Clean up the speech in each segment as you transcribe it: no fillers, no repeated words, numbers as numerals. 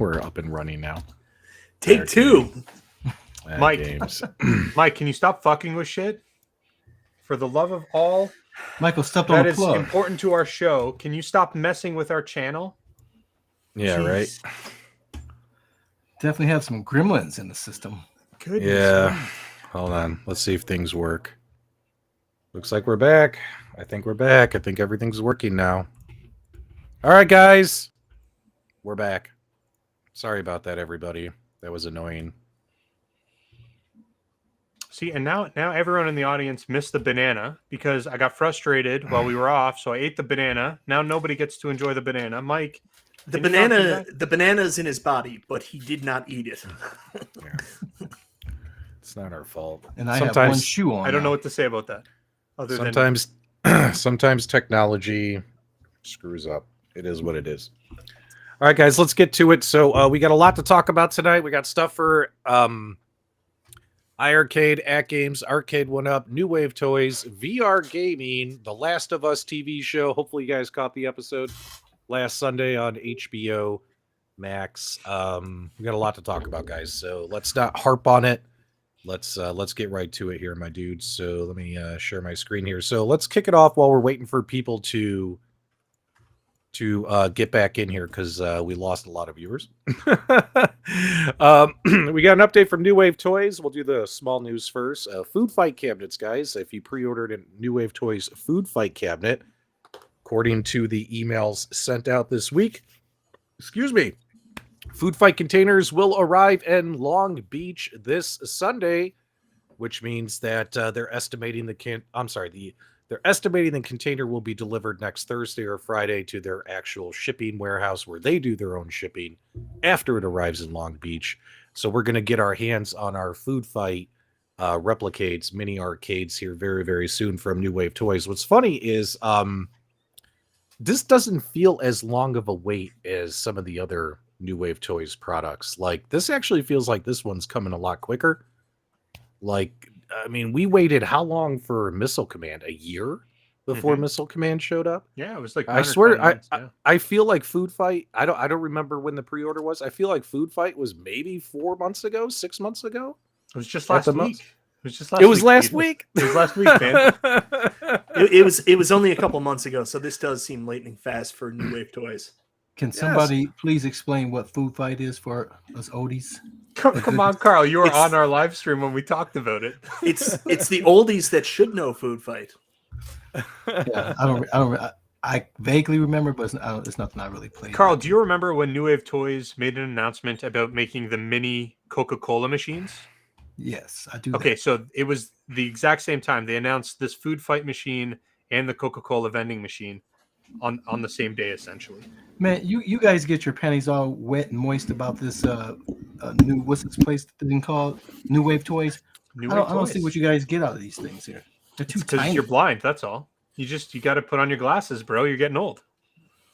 We're up and running now. Take two. Mike. Games. Mike, can you stop fucking with shit? For the love of all Michael stepped on that the is plug. important to our show, can you stop messing with our channel? Yeah, Jeez. right. Definitely have some gremlins in the system. Goodness. Yeah. Hold on. Let's see if things work. Looks like we're back. I think we're back. I think everything's working now. All right, guys. We're back. Sorry about that, everybody. That was annoying. See, and now everyone in the audience missed the banana because I got frustrated while we were off, so I ate the banana. Now nobody gets to enjoy the banana. Mike, The can you not do banana, that? the banana's in his body, but he did not eat it. Yeah. It's not our fault. And I have one shoe on. I don't know now. what to say about that. Other Sometimes sometimes technology screws up. It is what it is. All right, guys, let's get to it. So we got a lot to talk about tonight. We got stuff for iArcade, AtGames, Arcade1Up, New Wave Toys, VR Gaming, The Last of Us TV show. Hopefully you guys caught the episode last Sunday on HBO Max. We got a lot to talk about, guys. So let's not harp on it. Let's get right to it here, my dudes. So let me share my screen here. So let's kick it off while we're waiting for people to get back in here because we lost a lot of viewers. We got an update from New Wave Toys. We'll do the small news first. Food fight cabinets, guys. If you pre-ordered a New Wave Toys food fight cabinet, according to the emails sent out this week, food fight containers will arrive in Long Beach this Sunday, which means that they're estimating they're estimating the container will be delivered next Thursday or Friday to their actual shipping warehouse where they do their own shipping after it arrives in Long Beach. So we're going to get our hands on our food fight replicates, mini arcades here very, very soon from New Wave Toys. What's funny is this doesn't feel as long of a wait as some of the other New Wave Toys products. Like, this actually feels like this one's coming a lot quicker. Like, I mean, we waited how long for Missile Command? A year before Missile Command showed up? Yeah, it was like I swear, I feel like Food Fight. I don't remember when the pre-order was. I feel like Food Fight was maybe 4 months ago, 6 months ago. It was just last week. It was just last. It was week, last Peter. week. It was last week, man. It was only a couple months ago, so this does seem lightning fast for New Wave Toys. Can somebody please explain what food fight is for us oldies? Come on, Carl. You were It's- on our live stream when we talked about it. It's the oldies that should know Food Fight. Yeah, I vaguely remember, but it's nothing I really played. Carl, do you remember when New Wave Toys made an announcement about making the mini Coca-Cola machines? Yes, I do. Okay, so it was the exact same time they announced this food fight machine and the Coca-Cola vending machine on the same day, essentially. Man, you guys get your panties all wet and moist about this new what's this place thing called? New Wave Toys. I don't see what you guys get out of these things here. They're too because tiny. you're blind. That's all. You got to put on your glasses, bro. You're getting old.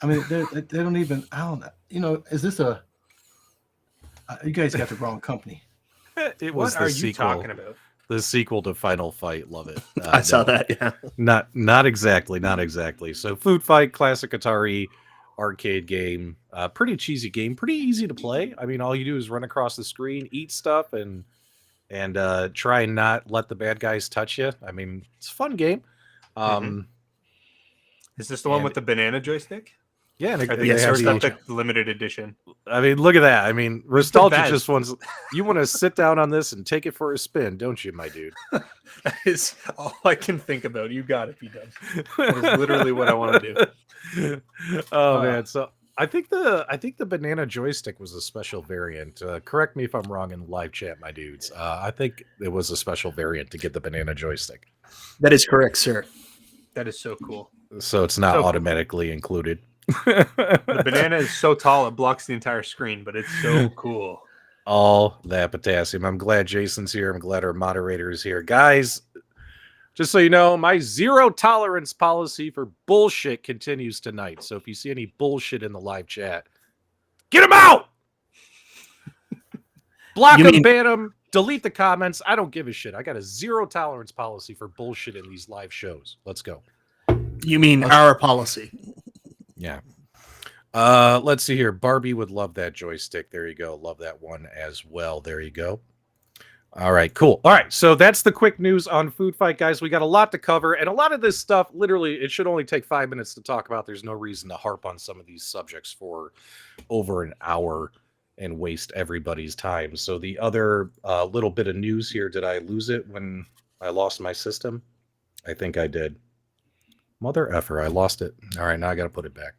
I mean, they don't even. I don't know. You know, is this a? You guys got the wrong company. It was What the are sequel. you talking about? The sequel to Final Fight. Love it. I saw that. Yeah. Not exactly. So Food Fight, classic Atari arcade game. Pretty cheesy game. Pretty easy to play. I mean, all you do is run across the screen, eat stuff, and try and not let the bad guys touch you. I mean, it's a fun game. Is this the one with the banana joystick? Yeah, and I think yes, it's nostalgia. the limited edition. I mean, look at that. I mean, nostalgia bad. just wants. You want to sit down on this and take it for a spin, don't you, my dude? That is all I can think about. You got it, P-Dubs. That is literally what I want to do. Oh man, so I think the banana joystick was a special variant. Correct me if I'm wrong in the live chat, my dudes. I think it was a special variant to get the banana joystick. That is correct, sir. That is so cool. So it's not So cool. automatically included. The banana is so tall it blocks the entire screen, but it's so cool. All that potassium. I'm glad Jason's here. I'm glad our moderator is here. Guys, just so you know, my zero tolerance policy for bullshit continues tonight. So if you see any bullshit in the live chat, get him out! Block him, ban him, delete the comments. I don't give a shit. I got a zero tolerance policy for bullshit in these live shows. Let's go. You mean our policy? Yeah. Let's see here. Barbie would love that joystick. There you go. Love that one as well. There you go. All right, cool. All right, so that's the quick news on Food Fight, guys. We got a lot to cover, and a lot of this stuff, literally, it should only take 5 minutes to talk about. There's no reason to harp on some of these subjects for over an hour and waste everybody's time. So the other little bit of news here, did I lose it when I lost my system? I think I did. Mother effer, I lost it. All right, now I got to put it back.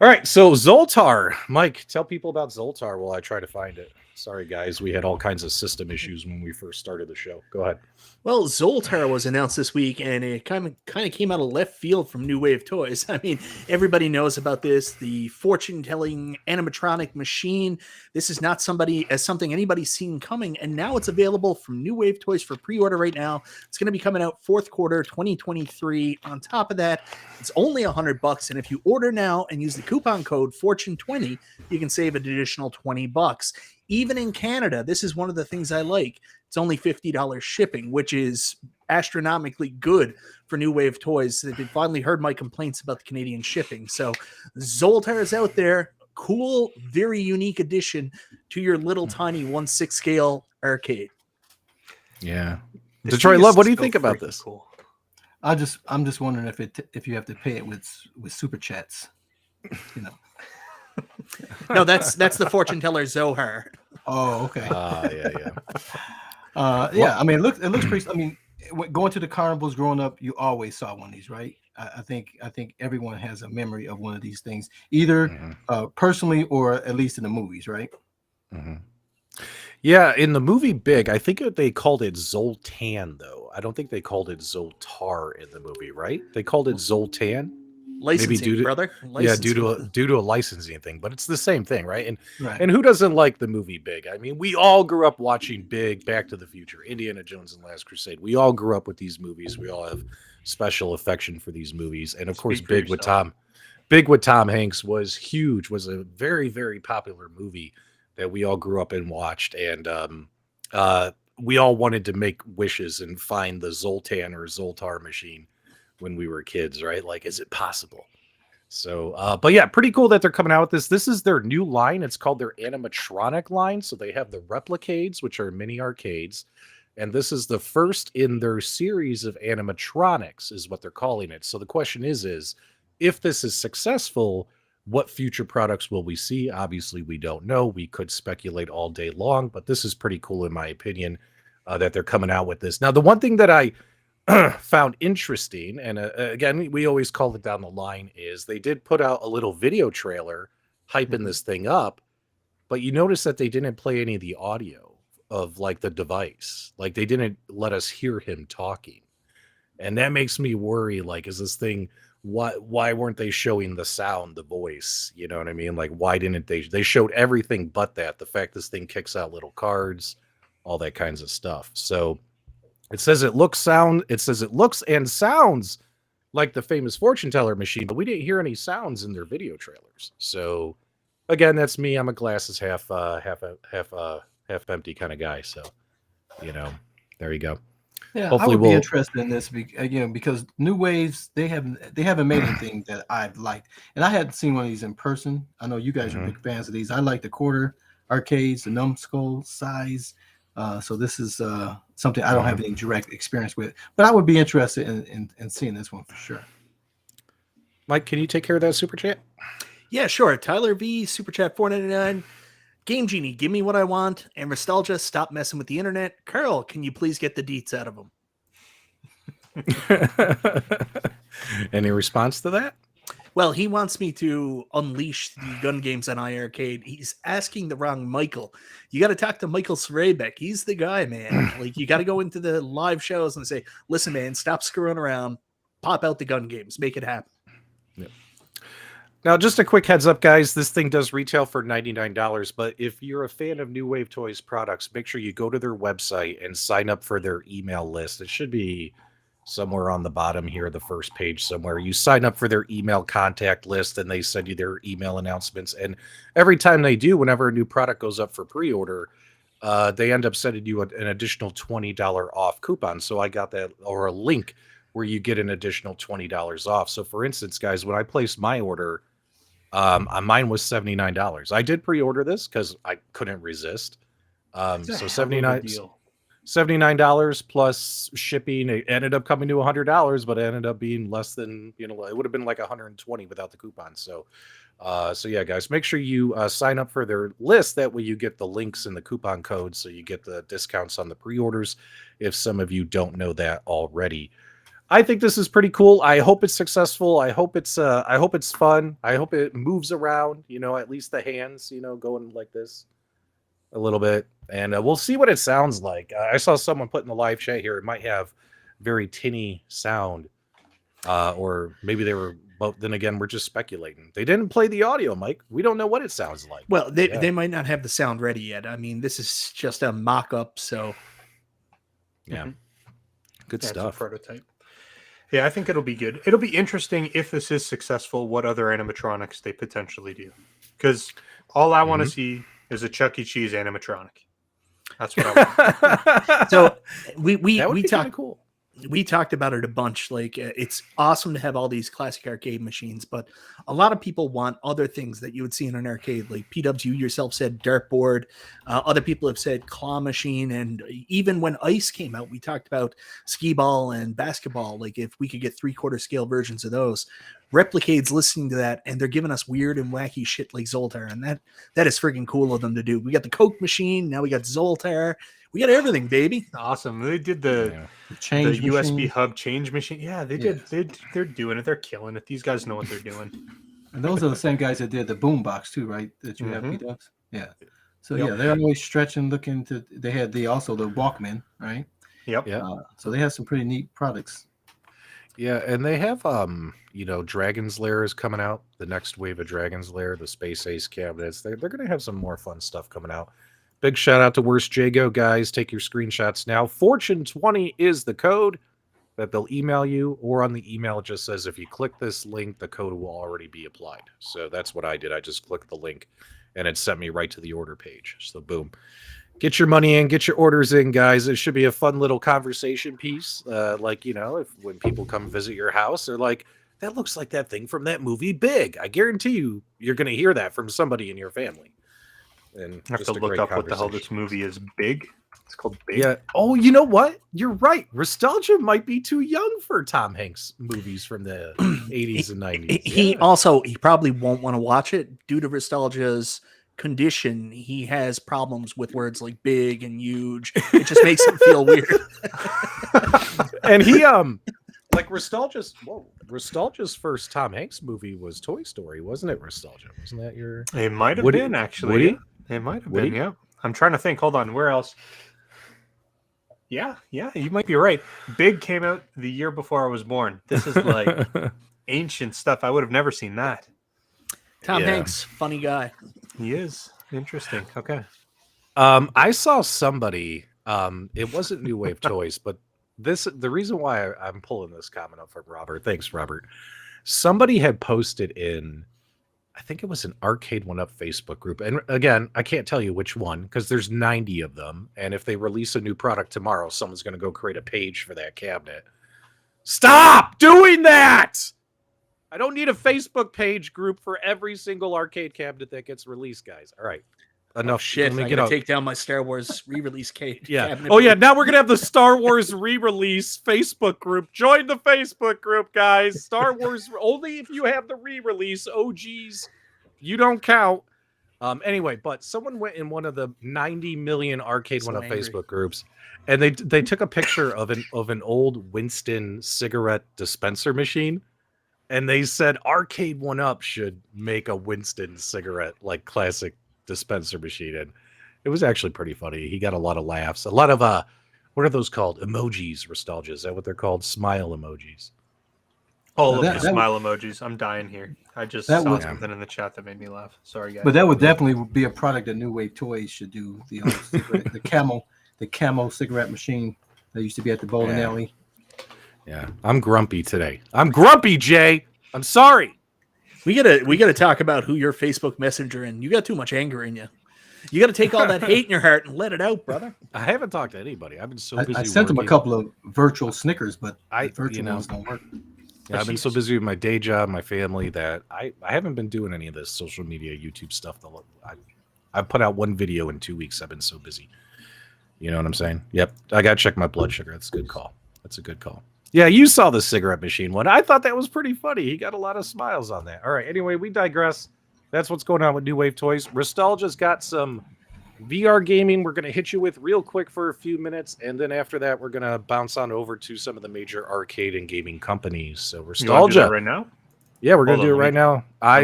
All right, so Zoltar. Mike, tell people about Zoltar while I try to find it. Sorry, guys. We had all kinds of system issues when we first started the show. Go ahead. Well, Zoltar was announced this week, and it kind of came out of left field from New Wave Toys. I mean, everybody knows about this, the fortune-telling animatronic machine. This is not something anybody's seen coming, and now it's available from New Wave Toys for pre-order right now. It's going to be coming out fourth quarter 2023. On top of that, it's only $100, and if you order now and use the coupon code Fortune20, you can save an additional $20. Even in Canada, this is one of the things I like. It's only $50 shipping, which is astronomically good for New Wave Toys. They finally heard my complaints about the Canadian shipping. So Zoltar is out there. Cool, very unique addition to your little tiny 1/6 scale arcade. Yeah. This Detroit thing Love, is what do you so think about freaking this? Cool. I'm just wondering if you have to pay it with super chats. You know. No, that's the fortune teller Zohar. Oh, okay. Yeah. I mean, it looks pretty. I mean, going to the carnivals growing up, you always saw one of these, right? I think everyone has a memory of one of these things, either personally or at least in the movies, right? Mm-hmm. Yeah, in the movie Big, I think they called it Zoltan, though. I don't think they called it Zoltar in the movie, right? They called it Zoltan. Licensing, brother. Licensing. Yeah, due to a licensing thing, but it's the same thing, right? Right. And who doesn't like the movie Big? I mean, we all grew up watching Big, Back to the Future, Indiana Jones and Last Crusade. We all grew up with these movies. We all have special affection for these movies, and of course, Big with Tom Hanks was huge. Was a very, very popular movie that we all grew up and watched, and we all wanted to make wishes and find the Zoltan or Zoltar machine when we were kids, right? Like, is it possible? So, but yeah, pretty cool that they're coming out with this. This is their new line. It's called their animatronic line. So they have the replicades, which are mini arcades. And this is the first in their series of animatronics is what they're calling it. So the question is if this is successful, what future products will we see? Obviously, we don't know. We could speculate all day long, but this is pretty cool in my opinion that they're coming out with this. Now, the one thing that I found interesting, and again, we always call it down the line, is they did put out a little video trailer hyping this thing up, but you notice that they didn't play any of the audio of like the device. Like they didn't let us hear him talking. And that makes me worry, like, is this thing, why weren't they showing the sound, the voice? You know what I mean? Like, why didn't they showed everything but that, the fact this thing kicks out little cards, all that kinds of stuff. So it says it looks and sounds like the famous fortune teller machine, but we didn't hear any sounds in their video trailers. So again, that's me. I'm a glasses half empty kind of guy. So, you know, there you go. Yeah, Hopefully I would be interested in this, because New Waves, they haven't made anything that I've liked, and I hadn't seen one of these in person. I know you guys are big fans of these. I like the quarter arcades, the numbskull size. So this is something I don't have any direct experience with, but I would be interested in seeing this one for sure. Mike, can you take care of that super chat? Yeah, sure. Tyler V, super chat $4.99. Game Genie, give me what I want. And Nostalgia, stop messing with the internet. Carl, can you please get the deets out of him? Any response to that? Well, he wants me to unleash the gun games on iArcade. He's asking the wrong Michael. You got to talk to Michael Srabek. He's the guy, man. Like, you got to go into the live shows and say, listen, man, stop screwing around. Pop out the gun games. Make it happen. Yep. Now, just a quick heads up, guys. This thing does retail for $99, but if you're a fan of New Wave Toys products, make sure you go to their website and sign up for their email list. It should be somewhere on the bottom here, the first page somewhere. You sign up for their email contact list, and they send you their email announcements. And every time they do, whenever a new product goes up for pre-order, they end up sending you an additional $20 off coupon. So I got that, or a link where you get an additional $20 off. So for instance, guys, when I placed my order, Mine was $79. I did pre-order this because I couldn't resist. It's a So hell of a deal. $79 plus shipping. It ended up coming to $100, but it ended up being less than, it would have been like 120 without the coupon. So yeah, guys, make sure you sign up for their list. That way you get the links and the coupon codes, so you get the discounts on the pre-orders. If some of you don't know that already, I think this is pretty cool. I hope it's successful. I hope it's fun. I hope it moves around. At least the hands, going like this a little bit, and we'll see what it sounds like. I saw someone put in the live chat here, it might have very tinny sound, or maybe they were, but then again, we're just speculating. They didn't play the audio, Mike. We don't know what it sounds like. Well, they might not have the sound ready yet. I mean, this is just a mock-up, so yeah. Good That's a stuff. prototype. Yeah, I think it'll be good. It'll be interesting if this is successful, what other animatronics they potentially do. Because all I want to see is a Chuck E. Cheese animatronic. That's what I want. so we talked cool. We talked about it a bunch. Like, it's awesome to have all these classic arcade machines, but a lot of people want other things that you would see in an arcade. Like P-Dubs, you yourself said dartboard. Other people have said claw machine. And even when Ice came out, we talked about skee ball and basketball. Like, if we could get 3/4 scale versions of those. Replicade's listening to that, and they're giving us weird and wacky shit like Zoltar, and that is freaking cool of them to do. We got the Coke machine, now we got Zoltar. We got everything, baby. Awesome. They did the USB hub change machine. Yeah, they did. They're doing it. They're killing it. These guys know what they're doing. And those are the same guys that did the boombox too, right? That you have P-Dubs. Yeah. So yeah, they're always stretching, looking to. They had also the Walkman, right? Yep. Yeah. So they have some pretty neat products. Yeah, and they have Dragon's Lair is coming out. The next wave of Dragon's Lair, the Space Ace cabinets. They're going to have some more fun stuff coming out. Big shout out to Worst Jago, guys. Take your screenshots now. Fortune20 is the code that they'll email you, or on the email it just says if you click this link, the code will already be applied. So that's what I did. I just clicked the link and it sent me right to the order page. So boom. Get your money in, get your orders in, guys. It should be a fun little conversation piece. If when people come visit your house, they're like, that looks like that thing from that movie Big. I guarantee you're going to hear that from somebody in your family. And I have to look up what the hell this movie is. Big? It's called Big? Yeah. Oh, you know what? You're right. Nostalgia might be too young for Tom Hanks movies from the 80s and 90s. He probably won't want to watch it due to Nostalgia's condition. He has problems with words like big and huge. It just makes him feel weird. And he Nostalgia's first Tom Hanks movie was Toy Story, wasn't it? Nostalgia, wasn't that your? It might have been, actually. Woody? It might have been. Yeah, I'm trying to think. Hold on, where else? Yeah, you might be right. Big came out the year before I was born. This is like ancient stuff. I would have never seen that. Tom Hanks, funny guy. He is. Interesting. Okay. I saw somebody, it wasn't New Wave Toys, but the reason why I'm pulling this comment up from Robert. Thanks, Robert. Somebody had posted in, I think it was an Arcade1Up Facebook group. And again, I can't tell you which one because there's 90 of them. And if they release a new product tomorrow, someone's going to go create a page for that cabinet. Stop doing that! I don't need a Facebook page group for every single arcade cabinet that gets released, guys. All right. Enough shit. I'm gonna take down my Star Wars re-release cabinet. Oh yeah, now we're gonna have the Star Wars re-release Facebook group. Join the Facebook group, guys. Star Wars only if you have the re-release. OGs, you don't count. Anyway, but someone went in one of the 90 million Arcade1Up Facebook groups, and they took a picture of an old Winston cigarette dispenser machine. And they said Arcade1Up should make a Winston cigarette, like classic dispenser machine. And it was actually pretty funny. He got a lot of laughs. A lot of, what are those called? Emojis, Nostalgia. Is that what they're called? Smile emojis. All of the smile emojis. I'm dying here. I just saw something in the chat that made me laugh. Sorry, guys. But that would definitely be a product that New Wave Toys should do. The cigarette, the camo cigarette machine that used to be at the bowling alley. Yeah, I'm grumpy today. I'm grumpy, Jay. I'm sorry. We gotta talk about who your Facebook Messenger and you got too much anger in you. You got to take all that hate in your heart and let it out, brother. I haven't talked to anybody. I've been so busy. I sent them a couple of virtual Snickers, but virtual ones don't work. Yeah, I've been so busy with my day job, my family, that I haven't been doing any of this social media, YouTube stuff. I've put out one video in 2 weeks. I've been so busy. You know what I'm saying? Yep. I got to check my blood sugar. That's a good call. That's a good call. Yeah, you saw the cigarette machine one. I thought that was pretty funny. He got a lot of smiles on that. All right. Anyway, we digress. That's what's going on with New Wave Toys. Restalgia's got some VR gaming we're going to hit you with real quick for a few minutes, and then after that we're going to bounce on over to some of the major arcade and gaming companies. So Restalgia right now? Yeah, we're going to do it right now. I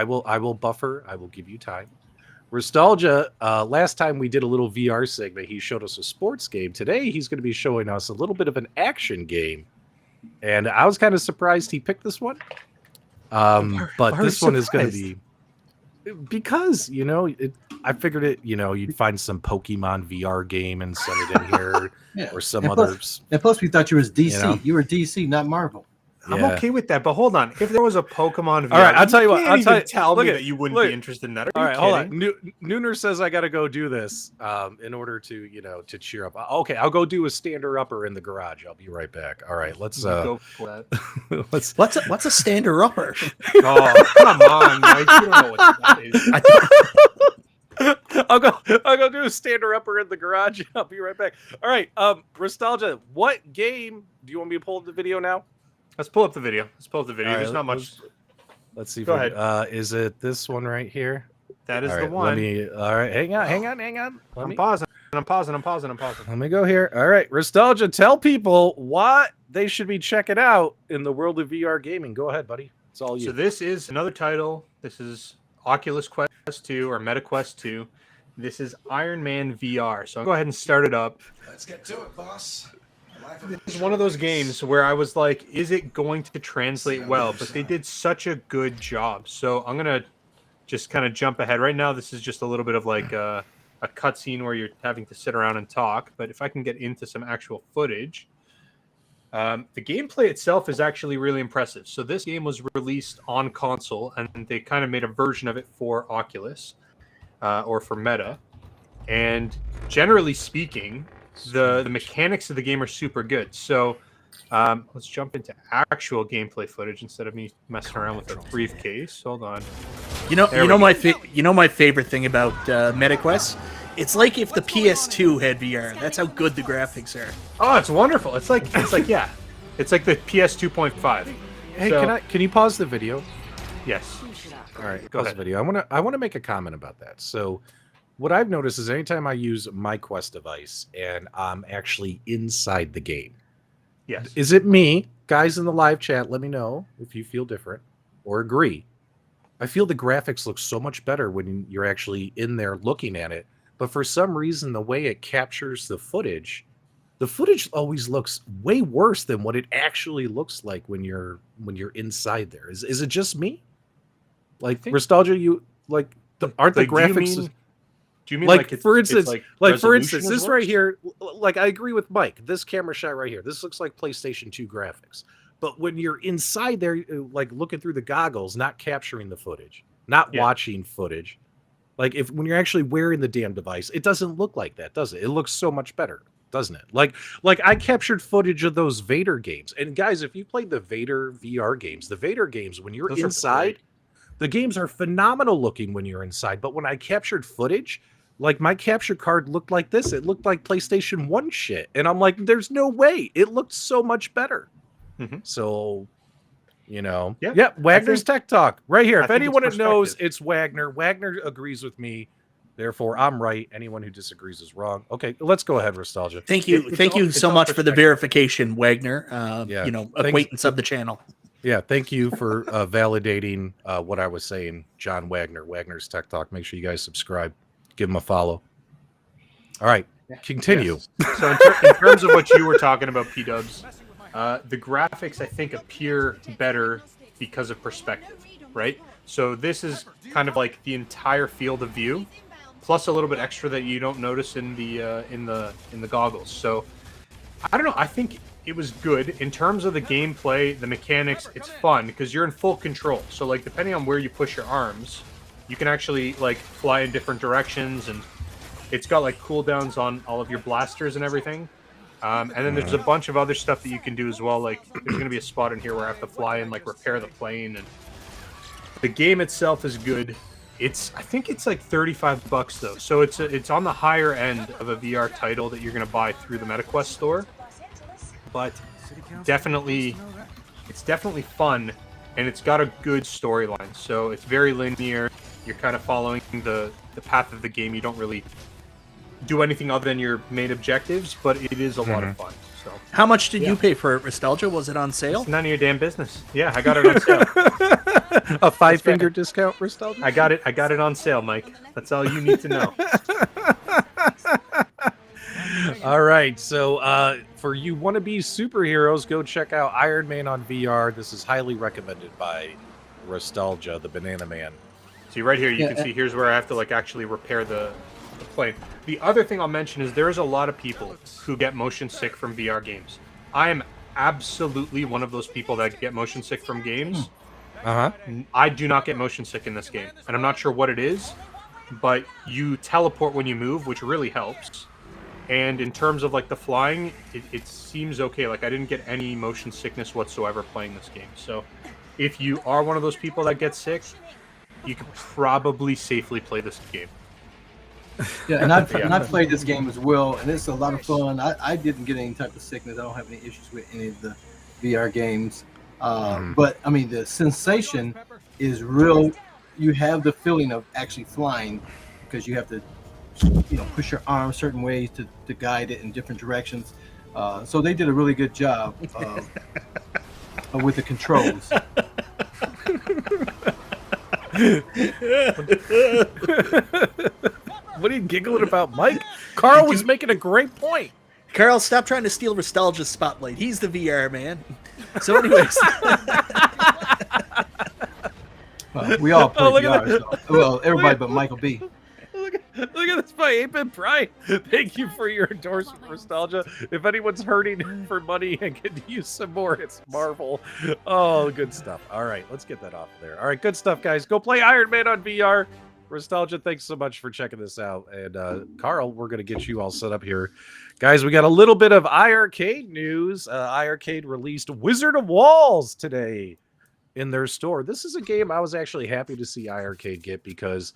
will buffer. I will give you time. Restalgia, last time we did a little VR segment, he showed us a sports game. Today he's going to be showing us a little bit of an action game, and I was kind of surprised he picked this one. But this one is going to be, because I figured you'd find some Pokemon VR game and send it in here, or some others. And plus, we thought you was DC. You were DC, not Marvel. I'm okay with that, but hold on. If there was a Pokemon VR, all right, I'll tell you what. Tell me that you wouldn't be interested in that. All right, hold on. Nooner says I got to go do this in order to to cheer up. Okay, I'll go do a stander upper in the garage. I'll be right back. All right, let's go for that. What's a stander upper? Oh, come on, Mike. You don't know what that is. I'll go do a stander upper in the garage. I'll be right back. All right, Restalgia, what game do you want me to pull up the video now? Let's pull up the video. Right, there's not much. Let's see. Go ahead. Is it this one right here? That is the one. All right, hang on. I'm pausing. Let me go here. All right, Restalgia, tell people what they should be checking out in the world of VR gaming. Go ahead, buddy. It's all you. So this is another title. This is Oculus Quest 2 or Meta Quest 2. This is Iron Man VR. So I'll go ahead and start it up. Let's get to it, boss. It's one of those games where I was like, is it going to translate well? But they did such a good job. So I'm going to just kind of jump ahead. Right now, this is just a little bit of like a cutscene where you're having to sit around and talk. But if I can get into some actual footage, the gameplay itself is actually really impressive. So this game was released on console, and they kind of made a version of it for Oculus or for Meta. And generally speaking, the mechanics of the game are super good. So let's jump into actual gameplay footage instead of me messing around with a briefcase. Hold on. My favorite thing about MetaQuest, it's like if the PS2 had VR. That's how good the graphics are. Oh, it's wonderful. It's like the PS 2.5. Hey, can you pause the video? Yes. All right, Go pause ahead. the video. I want to make a comment about that. So what I've noticed is anytime I use my Quest device and I'm actually inside the game. Yes. Is it me? Guys in the live chat, let me know if you feel different or agree. I feel the graphics look so much better when you're actually in there looking at it. But for some reason, the way it captures the footage always looks way worse than what it actually looks like when you're inside there. Is it just me? Like Restalgia, you like aren't the graphics? Do you mean for instance, resolution this is right worse? here, like I agree with Mike. This camera shot right here, this looks like PlayStation 2 graphics. But when you're inside there, like looking through the goggles, not capturing the footage, not watching footage, like when you're actually wearing the damn device, it doesn't look like that, does it? It looks so much better, doesn't it? Like I captured footage of those Vader games, and guys, if you played the Vader VR games, when you're Those are inside, great. the games are phenomenal looking when you're inside. But when I captured footage, like my capture card looked like this. It looked like PlayStation 1 shit. And I'm like, there's no way. It looked so much better. Mm-hmm. So, Yeah, Wagner's Tech Talk right here. I If think anyone it's knows, perspective. it's Wagner. Wagner agrees with me. Therefore, I'm right. Anyone who disagrees is wrong. Okay, let's go ahead, Restalgia. Thank you It's so all much for the perspective. verification, Wagner. Thanks. Acquaintance of the channel. Yeah, thank you for validating what I was saying, John Wagner. Wagner's Tech Talk. Make sure you guys subscribe. Give him a follow. All right, continue. Yes. So in terms of what you were talking about, P-Dubs, the graphics, I think, appear better because of perspective, right? So this is kind of like the entire field of view, plus a little bit extra that you don't notice in the goggles. So I don't know. I think it was good in terms of the gameplay, the mechanics. It's fun because you're in full control. So like depending on where you push your arms, you can actually like fly in different directions, and it's got like cooldowns on all of your blasters and everything. And then there's a bunch of other stuff that you can do as well. Like there's going to be a spot in here where I have to fly and like repair the plane. And the game itself is good. I think it's like $35 though. So it's on the higher end of a VR title that you're going to buy through the MetaQuest store. But it's definitely fun, and it's got a good storyline. So it's very linear. You're kind of following the path of the game. You don't really do anything other than your main objectives, but it is a lot of fun. So How much did you pay for it, Nostalgia? Was it on sale? it's none of your damn business. Yeah, I got it on sale. A 5-finger discount for Nostalgia? I got it on sale, Mike. That's all you need to know. All right, so for you wannabe superheroes, go check out Iron Man on VR. This is highly recommended by Nostalgia, the Banana Man. See right here, you can see here's where I have to like actually repair the plane. The other thing I'll mention is there's a lot of people who get motion sick from VR games. I am absolutely one of those people that get motion sick from games. I do not get motion sick in this game, and I'm not sure what it is, but you teleport when you move, which really helps. And in terms of like the flying, it seems okay. Like I didn't get any motion sickness whatsoever playing this game. So if you are one of those people that get sick, you could probably safely play this game. Yeah, and I've played this game as well, and it's a lot of fun. I didn't get any type of sickness. I don't have any issues with any of the VR games. But I mean, the sensation is real. You have the feeling of actually flying because you have to, push your arm certain ways to guide it in different directions. So they did a really good job with the controls. What are you giggling about, Mike? Carl was making a great point. Carl, stop trying to steal Nostalgia's spotlight. He's the VR man. So, anyways, Well, we all play VR. So, everybody but Michael B. Look at this by 8-Bit Pride. Thank you for your endorsement for Nostalgia. If anyone's hurting for money and can use some more, it's Marvel. Oh, good stuff. All right, let's get that off of there. All right, good stuff, guys. Go play Iron Man on VR. Nostalgia, thanks so much for checking this out. And Carl, we're going to get you all set up here. Guys, we got a little bit of iArcade news. iArcade released Wizard of Walls today in their store. This is a game I was actually happy to see iArcade get because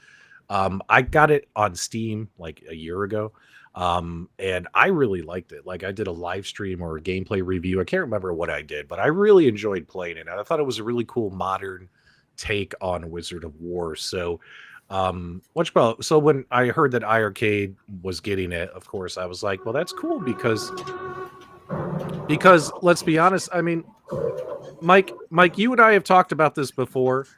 I got it on Steam like a year ago, and I really liked it. Like I did a live stream or a gameplay review. I can't remember what I did, but I really enjoyed playing it. I thought it was a really cool modern take on Wizard of War. So so when I heard that iArcade was getting it, of course, I was like, well, that's cool because let's be honest. I mean, Mike, you and I have talked about this before.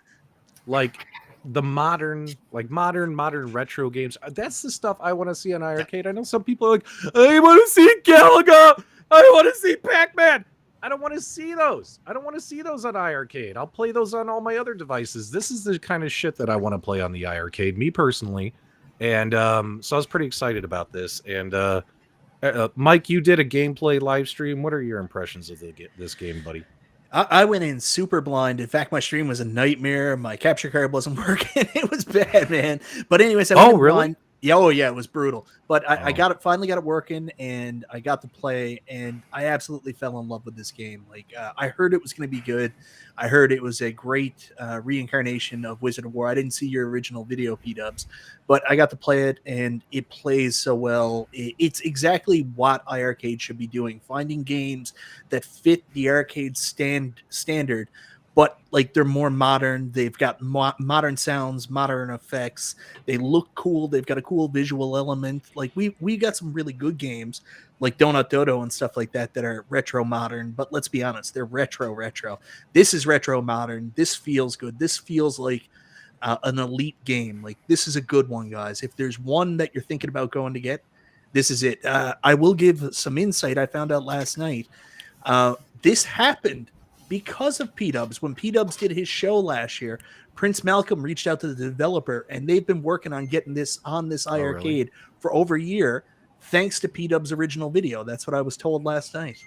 Like the modern retro games. That's the stuff I want to see on iArcade. I know some people are like, I want to see Galaga. I want to see Pac-Man. I don't want to see those. I don't want to see those on iArcade. I'll play those on all my other devices. This is the kind of shit that I want to play on the iArcade, me personally. And so I was pretty excited about this. And Mike, you did a gameplay live stream. What are your impressions of this game, buddy? I went in super blind. In fact, my stream was a nightmare. My capture card wasn't working. It was bad, man. But anyways, I went in blind. Yeah, it was brutal. But I finally got it working, and I got to play, and I absolutely fell in love with this game. Like I heard it was going to be good. I heard it was a great reincarnation of Wizard of War. I didn't see your original video, P-Dubs, but I got to play it, and it plays so well. It's exactly what iArcade should be doing, finding games that fit the arcade standard, but like they're more modern. They've got modern sounds, modern effects. They look cool. They've got a cool visual element. Like we got some really good games like Donut Dodo and stuff like that are retro modern. But let's be honest, they're retro. This is retro modern. This feels good. This feels like an elite game. Like this is a good one, guys. If there's one that you're thinking about going to get, this is it. I will give some insight I found out last night. This happened because of P-Dubs. When P-Dubs did his show last year, Prince Malcolm reached out to the developer, and they've been working on getting this on this iArcade for over a year, thanks to P-Dubs' original video. That's what I was told last night.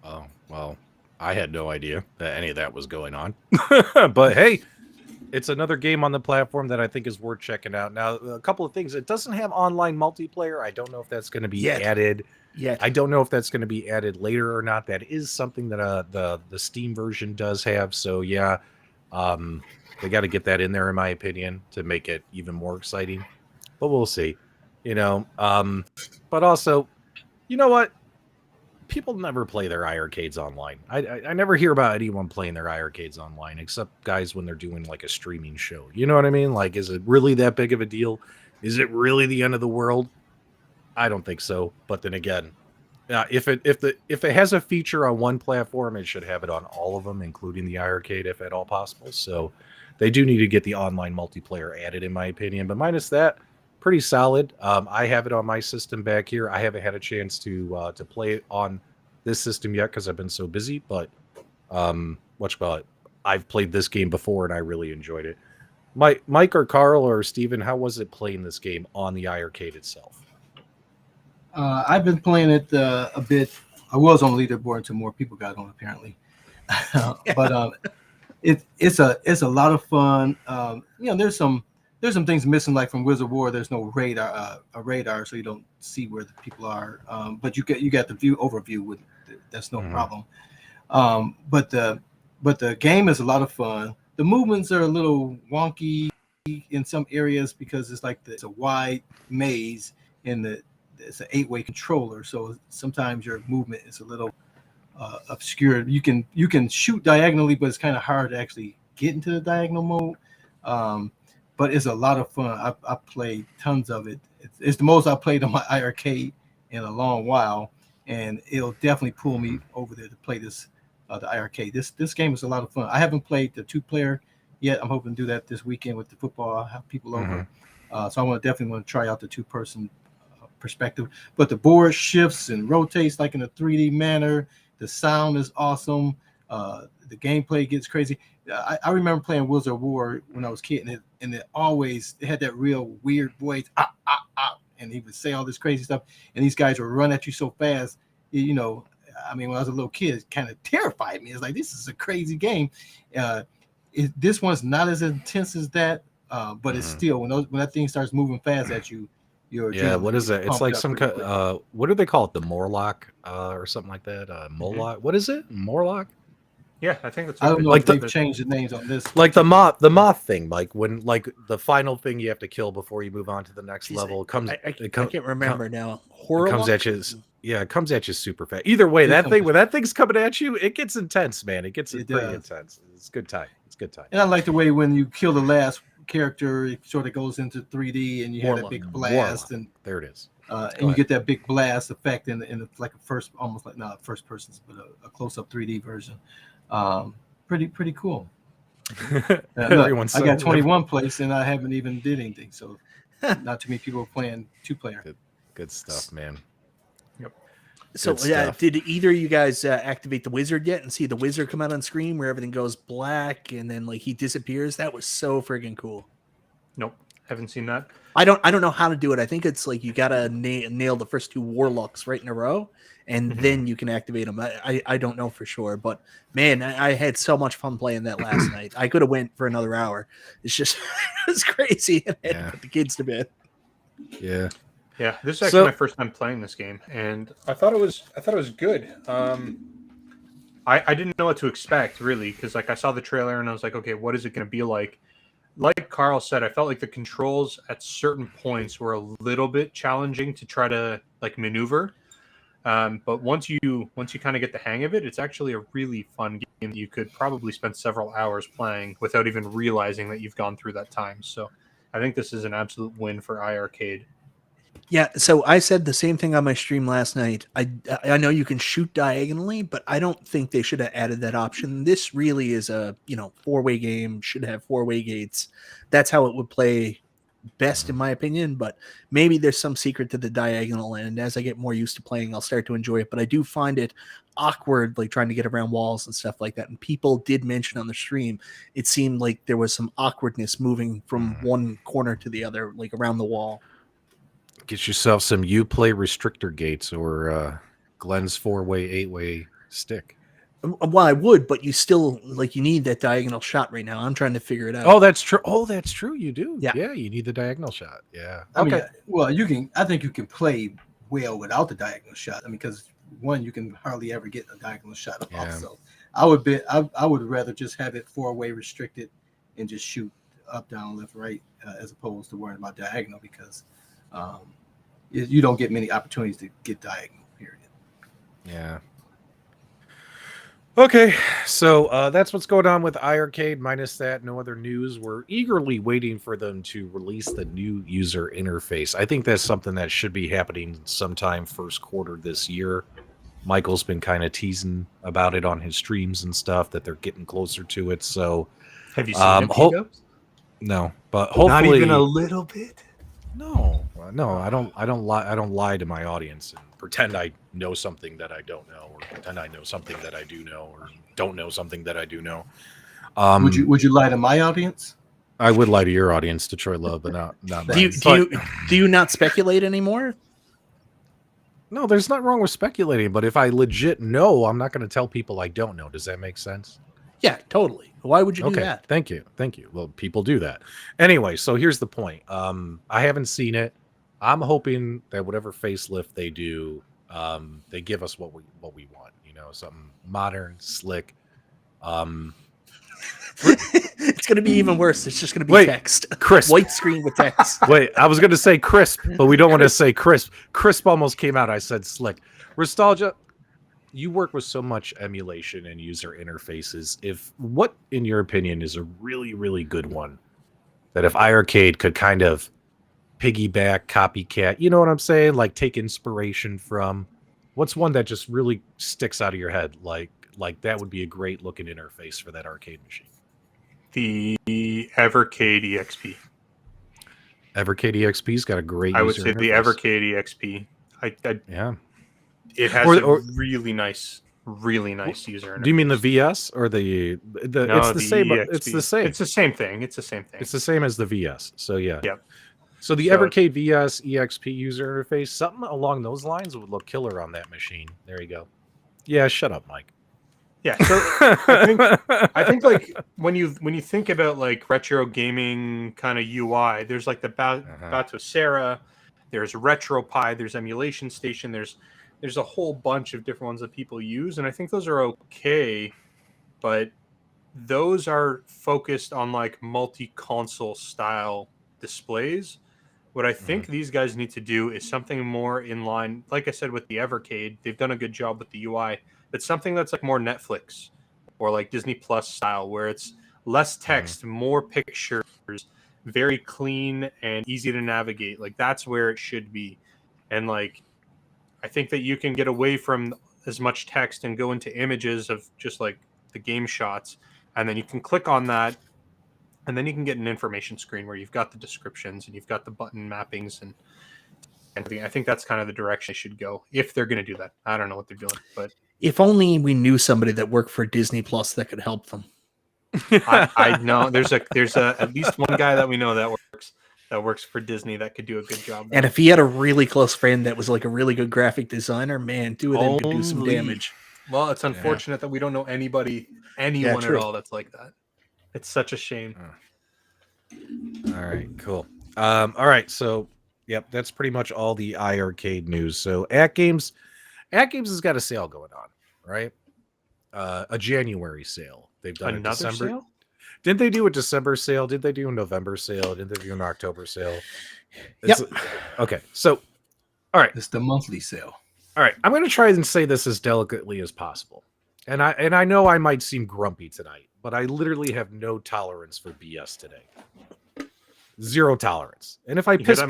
Oh, well, I had no idea that any of that was going on. But hey, it's another game on the platform that I think is worth checking out. Now, a couple of things. It doesn't have online multiplayer. I don't know if that's going to be added. Yet. I don't know if that's going to be added later or not. That is something that the Steam version does have. So yeah, they got to get that in there, in my opinion, to make it even more exciting. But we'll see. But also, you know what? People never play their iArcades online. I never hear about anyone playing their iArcades online, except guys when they're doing like a streaming show. You know what I mean? Like, is it really that big of a deal? Is it really the end of the world? I don't think so. But then again, if it has a feature on one platform, it should have it on all of them, including the iArcade, if at all possible. So they do need to get the online multiplayer added, in my opinion. But minus that, pretty solid. I have it on my system back here. I haven't had a chance to play it on this system yet because I've been so busy. But I've played this game before and I really enjoyed it. Mike or Carl or Steven, how was it playing this game on the iArcade itself? I've been playing it a bit. I was on the leaderboard until more people got on, apparently. But it's a lot of fun. There's some things missing, like from Wizard War. There's no radar, so you don't see where the people are. But you get the overview with that's no problem. But the game is a lot of fun. The movements are a little wonky in some areas because it's a wide maze it's an 8-way controller, so sometimes your movement is a little obscured. You can shoot diagonally, but it's kind of hard to actually get into the diagonal mode. But it's a lot of fun. I played tons of it. It's the most I've played on my iArcade in a long while, and it'll definitely pull me over there to play the iArcade. This game is a lot of fun. I haven't played the 2-player yet. I'm hoping to do that this weekend with the football. I'll have people over, so I definitely want to try out the 2-person perspective. But the board shifts and rotates like in a 3D manner. The sound is awesome. The gameplay gets crazy. I remember playing Wizard of War when I was a kid, and it always had that real weird voice, and he would say all this crazy stuff, and these guys would run at you so fast. When I was a little kid, it kind of terrified me. It's like, this is a crazy game. This one's not as intense as that, but it's still, when that thing starts moving fast at you, what is that? It's like some kind. What do they call it? The Morlock or something like that. Moloch. What is it? Morlock. Yeah, I think that's. I don't know if they've changed the names on this. Like the moth thing. Like when the final thing you have to kill before you move on to the next level. I can't remember now. It comes at you. Yeah, it comes at you super fast. Either way, when that thing's coming at you, it gets intense, man. It gets pretty intense. It's good time. And I like the way when you kill the last character, it sort of goes into 3D, and you have a big blast, and there it is. And you get that big blast effect in like almost like not first person, but a close up 3D version. Pretty cool. Look, I got 21 place, and I haven't even did anything, so not too many people playing 2-player. Good stuff, man. Yep. So did either of you guys activate the wizard yet and see the wizard come out on screen where everything goes black and then like he disappears? That was so friggin' cool. Nope, haven't seen that. I don't know how to do it. I think it's like you gotta nail the first 2 warlocks right in a row, and then you can activate them. I don't know for sure, but man, I had so much fun playing that last night. I could have went for another hour. It's just it's crazy. I had to put the kids to bed. Yeah. Yeah, this is actually my first time playing this game, and I thought it was good. I didn't know what to expect really, because like I saw the trailer and I was like, okay, what is it going to be like? Like Carl said, I felt like the controls at certain points were a little bit challenging to try to like maneuver. But once you kind of get the hang of it, it's actually a really fun game that you could probably spend several hours playing without even realizing that you've gone through that time. So I think this is an absolute win for iArcade. Yeah, so I said the same thing on my stream last night. I know you can shoot diagonally, but I don't think they should have added that option. This really is a 4-way game, should have 4-way gates. That's how it would play best in my opinion, but maybe there's some secret to the diagonal, and as I get more used to playing, I'll start to enjoy it. But I do find it awkward, like trying to get around walls and stuff like that. And people did mention on the stream, it seemed like there was some awkwardness moving from one corner to the other, like around the wall. Get yourself some Uplay restrictor gates or Glenn's 4-way, 8-way stick. Well, I would, but you still you need that diagonal shot right now. I'm trying to figure it out. Oh, that's true. Oh, that's true. You do. Yeah. Yeah, you need the diagonal shot. Yeah. I mean, well, you can. I think you can play well without the diagonal shot. I mean, because one, you can hardly ever get a diagonal shot off. Yeah. So I would rather just have it 4-way restricted and just shoot up, down, left, right, as opposed to worrying about diagonal, because you don't get many opportunities to get diagonal. Period. Yeah. Okay, so that's what's going on with iArcade. Minus that, no other news. We're eagerly waiting for them to release the new user interface. I think that's something that should be happening sometime first quarter this year. Michael's been kind of teasing about it on his streams and stuff, that they're getting closer to it. So, Have you seen it, P-Dubs? no, but hopefully, not even a little bit. No, I don't lie to my audience and pretend I know something that I don't know, or pretend I know something that I do know, or don't know something that I do know. Would you lie to my audience? I would lie to your audience, Detroit Love, but not do mine. you not speculate anymore? No, there's nothing wrong with speculating, but if I legit know, I'm not going to tell people I don't know. Does that make sense? Yeah, totally. Why would you do that? Thank you. Well, people do that. Anyway, so here's the point. I haven't seen it. I'm hoping that whatever facelift they do, they give us what we want. You know, something modern, slick. It's going to be even worse. It's just going to be text. Crisp. White screen with text. Wait, I was going to say crisp, but we don't want to say crisp. Crisp almost came out. I said slick. Nostalgia. You work with so much emulation and user interfaces. What, in your opinion, is a really, really good one that if iArcade could kind of piggyback, copycat, you know what I'm saying? Like take inspiration from, what's one that just really sticks out of your head? Like that would be a great looking interface for that arcade machine. The iArcade EXP. iArcade EXP's got a great I would user say the interface. iArcade EXP. Yeah. It has a really nice user interface. Do you mean the VS or the No, it's the same. EXP. It's the same. It's the same thing. It's the same as the VS. So yeah. Yep. So the iArcade VS EXP user interface, something along those lines would look killer on that machine. There you go. Yeah, shut up, Mike. Yeah, so I think like when you think about like retro gaming kind of UI, there's like the Batocera, there's RetroPie, there's Emulation Station, there's a whole bunch of different ones that people use, and I think those are okay, but those are focused on like multi-console style displays. What I think these guys need to do is something more in line, like I said with the iArcade, they've done a good job with the UI, but something that's like more Netflix or like Disney Plus style, where it's less text, more pictures, very clean and easy to navigate. Like that's where it should be. And like I think that you can get away from as much text and go into images of just like the game shots, and then you can click on that, and then you can get an information screen where you've got the descriptions and you've got the button mappings and I think that's kind of the direction they should go if they're going to do that. I don't know what they're doing, but if only we knew somebody that worked for Disney Plus that could help them. I know there's at least one guy that we know that works for Disney that could do a good job. And if he had a really close friend that was like a really good graphic designer, man, two of them could do some damage. Well, it's unfortunate that we don't know anyone at all that's like that. It's such a shame. All right, cool. All right, so yep, that's pretty much all the iArcade news. So AtGames has got a sale going on, right? A January sale. They've done Another a December sale? Didn't they do a December sale? Did they do a November sale? Did they do an October sale? Yep. Okay. So, all right. It's the monthly sale. All right. I'm going to try and say this as delicately as possible. And I know I might seem grumpy tonight, but I literally have no tolerance for BS today. Zero tolerance. And if I piss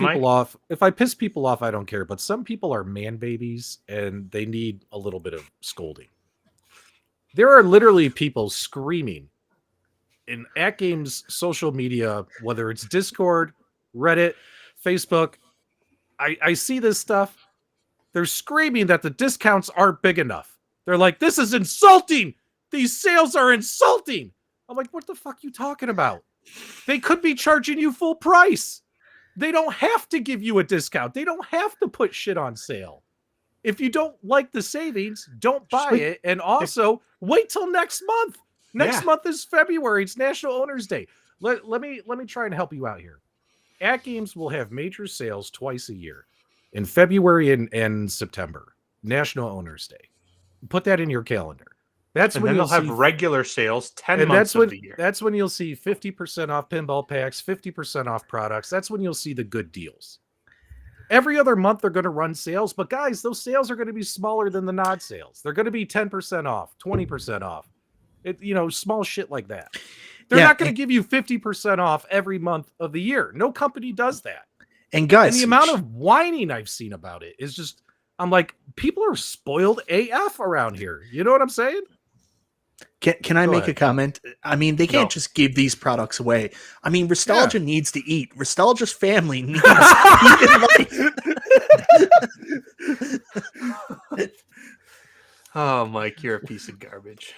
people off, I don't care. But some people are man babies and they need a little bit of scolding. There are literally people screaming in AtGames social media, whether it's Discord, Reddit, Facebook. I see this stuff. They're screaming that the discounts aren't big enough. They're like, this is insulting. These sales are insulting. I'm like, what the fuck are you talking about? They could be charging you full price. They don't have to give you a discount. They don't have to put shit on sale. If you don't like the savings, don't Just buy wait. it. And also, wait till next month. Next Yeah. month is February. It's National Owners Day. Let me try and help you out here. AtGames will have major sales twice a year, in February and September. National Owners Day. Put that in your calendar. That's And when then you'll they'll have see regular sales 10 and months of the year. that's when you'll see 50% off pinball packs, 50% off products. That's when you'll see the good deals. Every other month they're going to run sales, but guys, those sales are going to be smaller than the nod sales. They're going to be 10% off, 20% off. Small shit like that. They're not going to give you 50% off every month of the year. No company does that. And guys, And the amount of whining I've seen about it is just, I'm like, people are spoiled AF around here. You know what I'm saying? Can I Go make ahead. a comment? I mean, they can't just give these products away. I mean, Nostalgia needs to eat. Nostalgia's family needs to eat. Oh, Mike, you're a piece of garbage.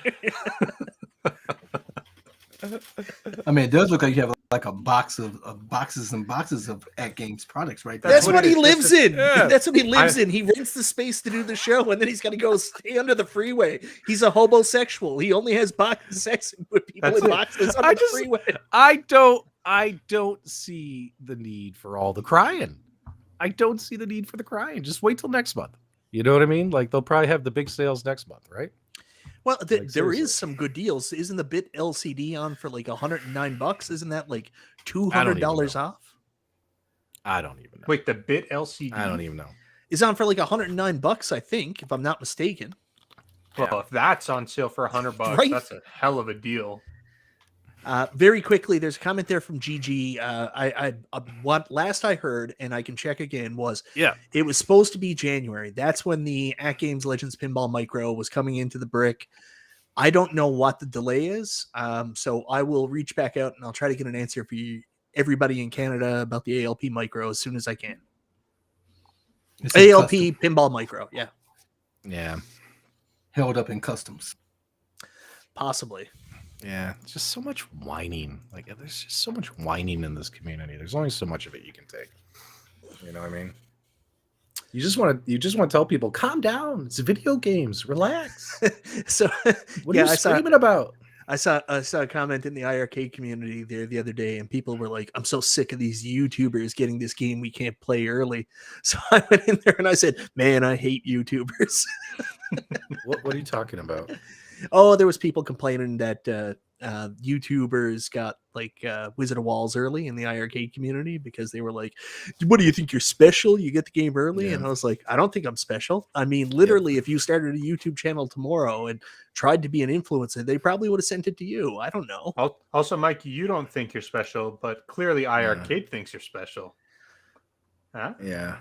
I mean, it does look like you have like a box of boxes and boxes of AtGames products right there. That's what what it he is. lives in. Yeah. That's what he lives in. He rents the space to do the show, and then he's got to go stay under the freeway. He's a homosexual. He only has sex with people That's in it. boxes under the freeway. I don't see the need for all the crying. I don't see the need for the crying. Just wait till next month. You know what I mean? Like they'll probably have the big sales next month, right? Well, there seriously. is some good deals. Isn't the Bit LCD on for like $109? Isn't that like I don't even $200 know. off? I don't even know. Wait, the Bit LCD? I don't even know. Is on for like $109, I think, if I'm not mistaken. Well, if that's on sale for $100, Right. that's a hell of a deal. Very quickly, there's a comment there from GG. What last I heard, and I can check again, was it was supposed to be January. That's when the AtGames Legends Pinball Micro was coming into the brick. I don't know what the delay is, so I will reach back out and I'll try to get an answer for you, everybody in Canada, about the ALP Micro as soon as I can. It's in ALP custom, Pinball Micro, yeah, Yeah. held up in customs. possibly. Yeah. Just so much whining. Like there's just so much whining in this community. There's only so much of it you can take. You know what I mean? You just want to tell people, calm down. It's video games. Relax. So, What are you screaming about? I saw a comment in the iArcade community there the other day, and people were like, "I'm so sick of these YouTubers getting this game we can't play early." So I went in there and I said, "Man, I hate YouTubers." What are you talking about? Oh, there was people complaining that YouTubers got like Wizard of Walls early in the iArcade community because they were like, "What do you think? You're special? You get the game early?" Yeah. And I was like, "I don't think I'm special. I mean, literally, if you started a YouTube channel tomorrow and tried to be an influencer, they probably would have sent it to you. I don't know." Also, Mike, you don't think you're special, but clearly iArcade thinks you're special. Huh? Yeah.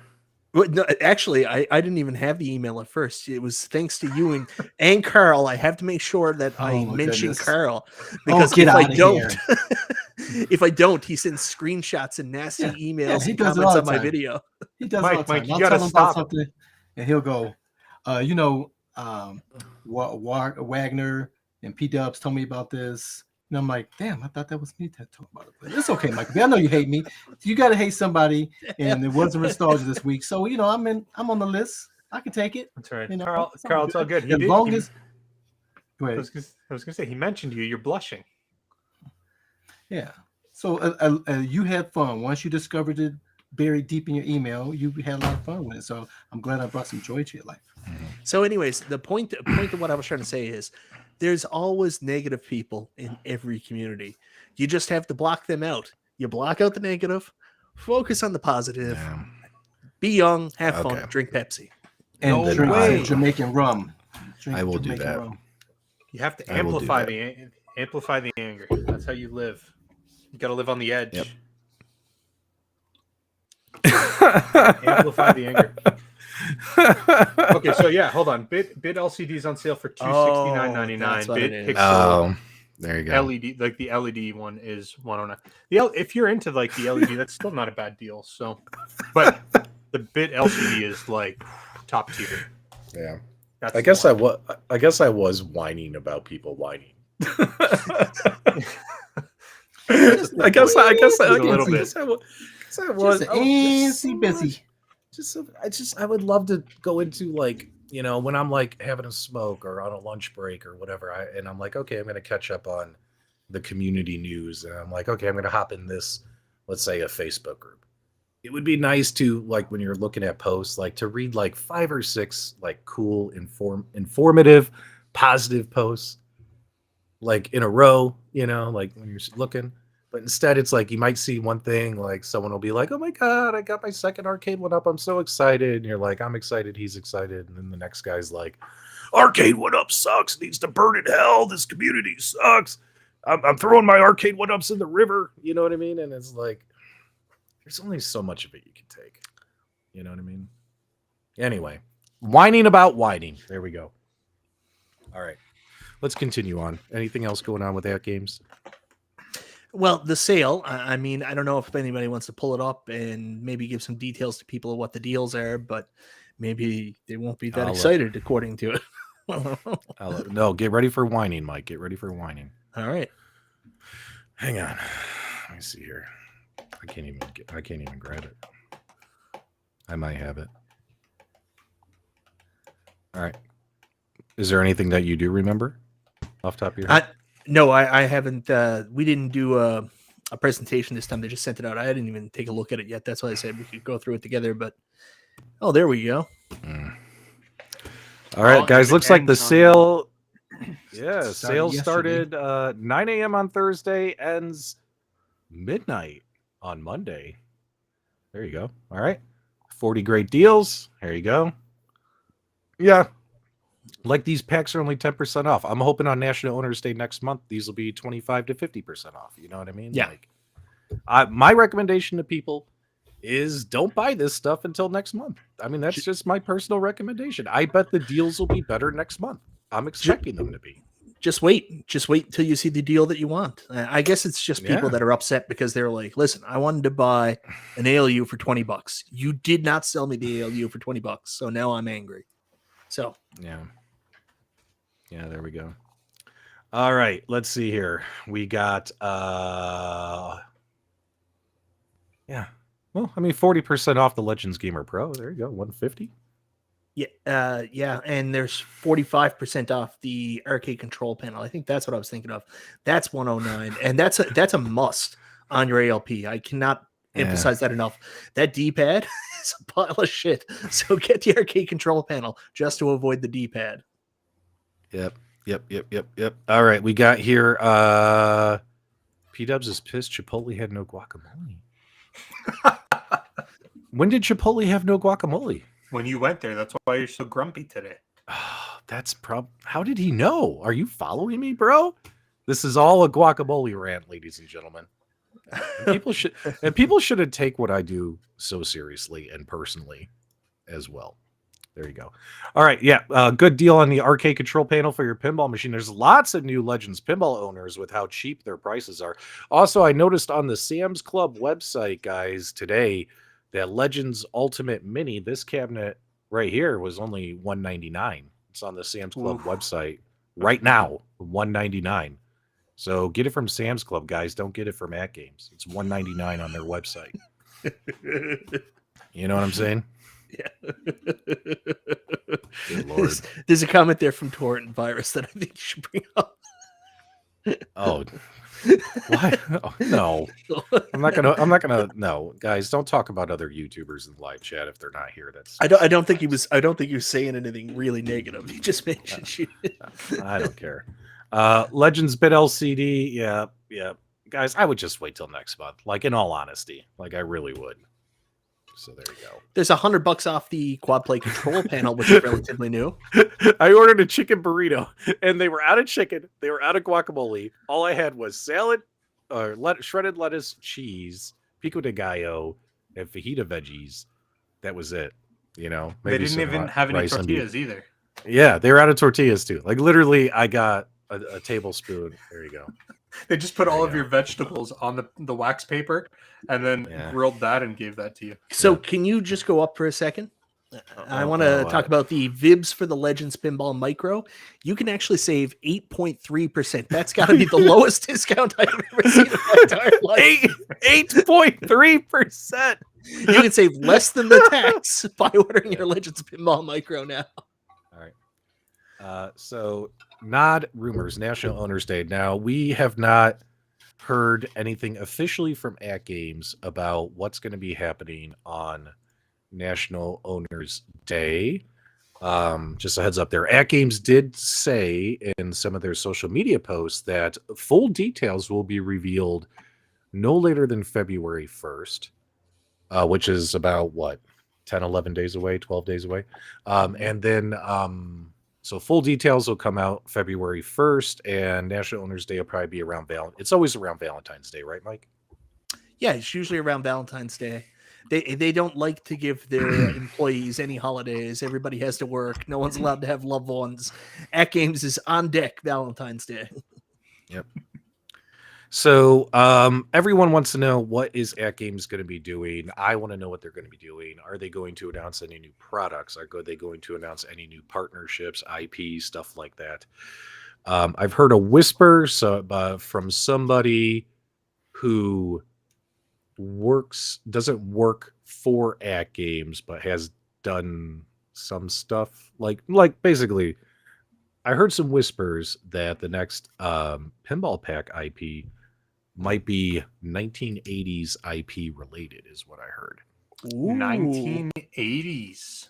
Well, no, actually, I didn't even have the email at first. It was thanks to you and I have to make sure that I Oh, my mention goodness. Carl, because get if I outta don't, if I don't, he sends screenshots and nasty emails he and does it comments all on the my time. video. He does Mike, all the time. Mike, you I'll gotta tell him about stop. something, and he'll go, Wagner and P Dubs told me about this. And I'm like, damn, I thought that was me that talked about it. But it's okay, Mike. I know you hate me. You got to hate somebody, and it wasn't nostalgia this week. So I'm on the list. I can take it. That's right. You know, Carl, it's all Carl, it's all good. As long as go I ahead. was gonna say he mentioned you. You're blushing. Yeah. So you had fun once you discovered it buried deep in your email. You had a lot of fun with it. So I'm glad I brought some joy to your life. So, anyways, the point of what I was trying to say is, there's always negative people in every community. You just have to block them out. You block out the negative, focus on the positive. Yeah. Be young, have fun, Okay. drink Pepsi. And No drink way. some Jamaican rum. Drink I will do Jamaican that. rum. You have to I will do amplify the anger. That's how you live. You got to live on the edge. Yep. Amplify the anger. Okay, so yeah, hold on. Bit LCDs on sale for $269.99. that's what Bit it is. Pixel Oh, there you go. LED, like the LED one, is $109. If you're into like the LED, that's still not a bad deal. So, but the Bit LCD is like top tier. Yeah. That's I guess I was whining about people whining. I guess I A little bit. was. Just easy busy. I would love to go into like, when I'm like having a smoke or on a lunch break or whatever, and I'm like, okay, I'm going to catch up on the community news, and I'm like, okay, I'm going to hop in this, let's say, a Facebook group. It would be nice to, like, when you're looking at posts, like to read like 5 or 6 like cool, informative, positive posts, like in a row, like when you're looking. But instead, it's like you might see one thing, like someone will be like, "Oh my god, I got my second Arcade1Up! I'm so excited!" And you're like, "I'm excited, he's excited." And then the next guy's like, "Arcade1Up sucks, needs to burn in hell. This community sucks. I'm throwing my Arcade1Ups in the river." You know what I mean? And it's like, there's only so much of it you can take. You know what I mean? Anyway, whining about whining. There we go. All right, let's continue on. Anything else going on with AtGames? Well, the sale, I mean, I don't know if anybody wants to pull it up and maybe give some details to people of what the deals are, but maybe they won't be that excited according to it. No, get ready for whining, Mike. Get ready for whining. All right. Hang on. Let me see here. I can't even grab it. I might have it. All right. Is there anything that you do remember off the top of your head? No, I haven't. We didn't do a presentation this time. They just sent it out. I didn't even take a look at it yet. That's why I said we could go through it together. But there we go. All right, guys. Looks like the sale. Yeah, sale started 9 a.m. on Thursday, ends midnight on Monday. There you go. All right, 40 great deals. There you go. Yeah. Like these packs are only 10% off. I'm hoping on National Owners Day next month, these will be 25 to 50% off. You know what I mean? Yeah. Like, my recommendation to people is don't buy this stuff until next month. I mean, that's just my personal recommendation. I bet the deals will be better next month. I'm expecting them to be. Just wait until you see the deal that you want. I guess it's just people that are upset because they're like, listen, I wanted to buy an ALU for $20. You did not sell me the ALU for $20. So now I'm angry. So, yeah, there we go. All right, let's see here. We got well, I mean 40% off the Legends Gamer Pro. There you go, 150. Yeah, and there's 45% off the arcade control panel. I think that's what I was thinking of. That's 109, and that's a must on your ALP. I cannot emphasize that enough. That D-pad is a pile of shit. So get the arcade control panel just to avoid the D-pad. Yep. All right, we got here. P-Dubs is pissed Chipotle had no guacamole. When did Chipotle have no guacamole? When you went there. That's why you're so grumpy today. Oh, that's how did he know? Are you following me, bro? This is all a guacamole rant, ladies and gentlemen. And people shouldn't take what I do so seriously and personally as well. There you go. All right. Yeah. Good deal on the arcade control panel for your pinball machine. There's lots of new Legends pinball owners with how cheap their prices are. Also, I noticed on the Sam's Club website, guys, today that Legends Ultimate Mini, this cabinet right here, was only $199. It's on the Sam's Club website right now, $199. So get it from Sam's Club, guys. Don't get it from AtGames. It's $199 on their website. You know what I'm saying? Yeah. Good Lord. There's a comment there from Torrent Virus that I think you should bring up. Oh, why? Oh, no, I'm not gonna. No, guys, don't talk about other YouTubers in the live chat if they're not here. I don't think he was saying anything really negative. He just mentioned you. I don't care. Legends Bit LCD. Yeah. Guys, I would just wait till next month. Like, in all honesty, like I really would. So there you go. There's $100 off the quad play control panel, which is relatively new. I ordered a chicken burrito, and they were out of chicken. They were out of guacamole. All I had was salad, shredded lettuce, cheese, pico de gallo, and fajita veggies. That was it. You know, they didn't even have any tortillas either. Yeah, they were out of tortillas too. Like literally, I got a tablespoon. There you go. They just put all of your vegetables on the wax paper and then grilled that and gave that to you. So can you just go up for a second? I want to talk about the VIBs for the Legends Pinball Micro. You can actually save 8.3%. That's got to be the lowest discount I've ever seen in my entire life. 8.3%. You can save less than the tax by ordering your Legends Pinball Micro now. All right. So, Nod Rumors, National Owners Day. Now, we have not heard anything officially from AtGames about what's going to be happening on National Owners Day. Just a heads up there. AtGames did say in some of their social media posts that full details will be revealed no later than February 1st, which is about 10, 11 days away, 12 days away. And then, so full details will come out February 1st, and National Owners Day will probably be around It's always around Valentine's Day, right, Mike? Yeah, it's usually around Valentine's Day. They don't like to give their employees any holidays. Everybody has to work. No one's allowed to have loved ones. AtGames is on deck Valentine's Day. Yep. So everyone wants to know, what is AtGames going to be doing? I want to know what they're going to be doing. Are they going to announce any new products? Are they going to announce any new partnerships, IP, stuff like that? I've heard a whisper from somebody who doesn't work for AtGames, but has done some stuff like basically. I heard some whispers that the next Pinball Pack IP might be 1980s IP related, is what I heard. Ooh. 1980s.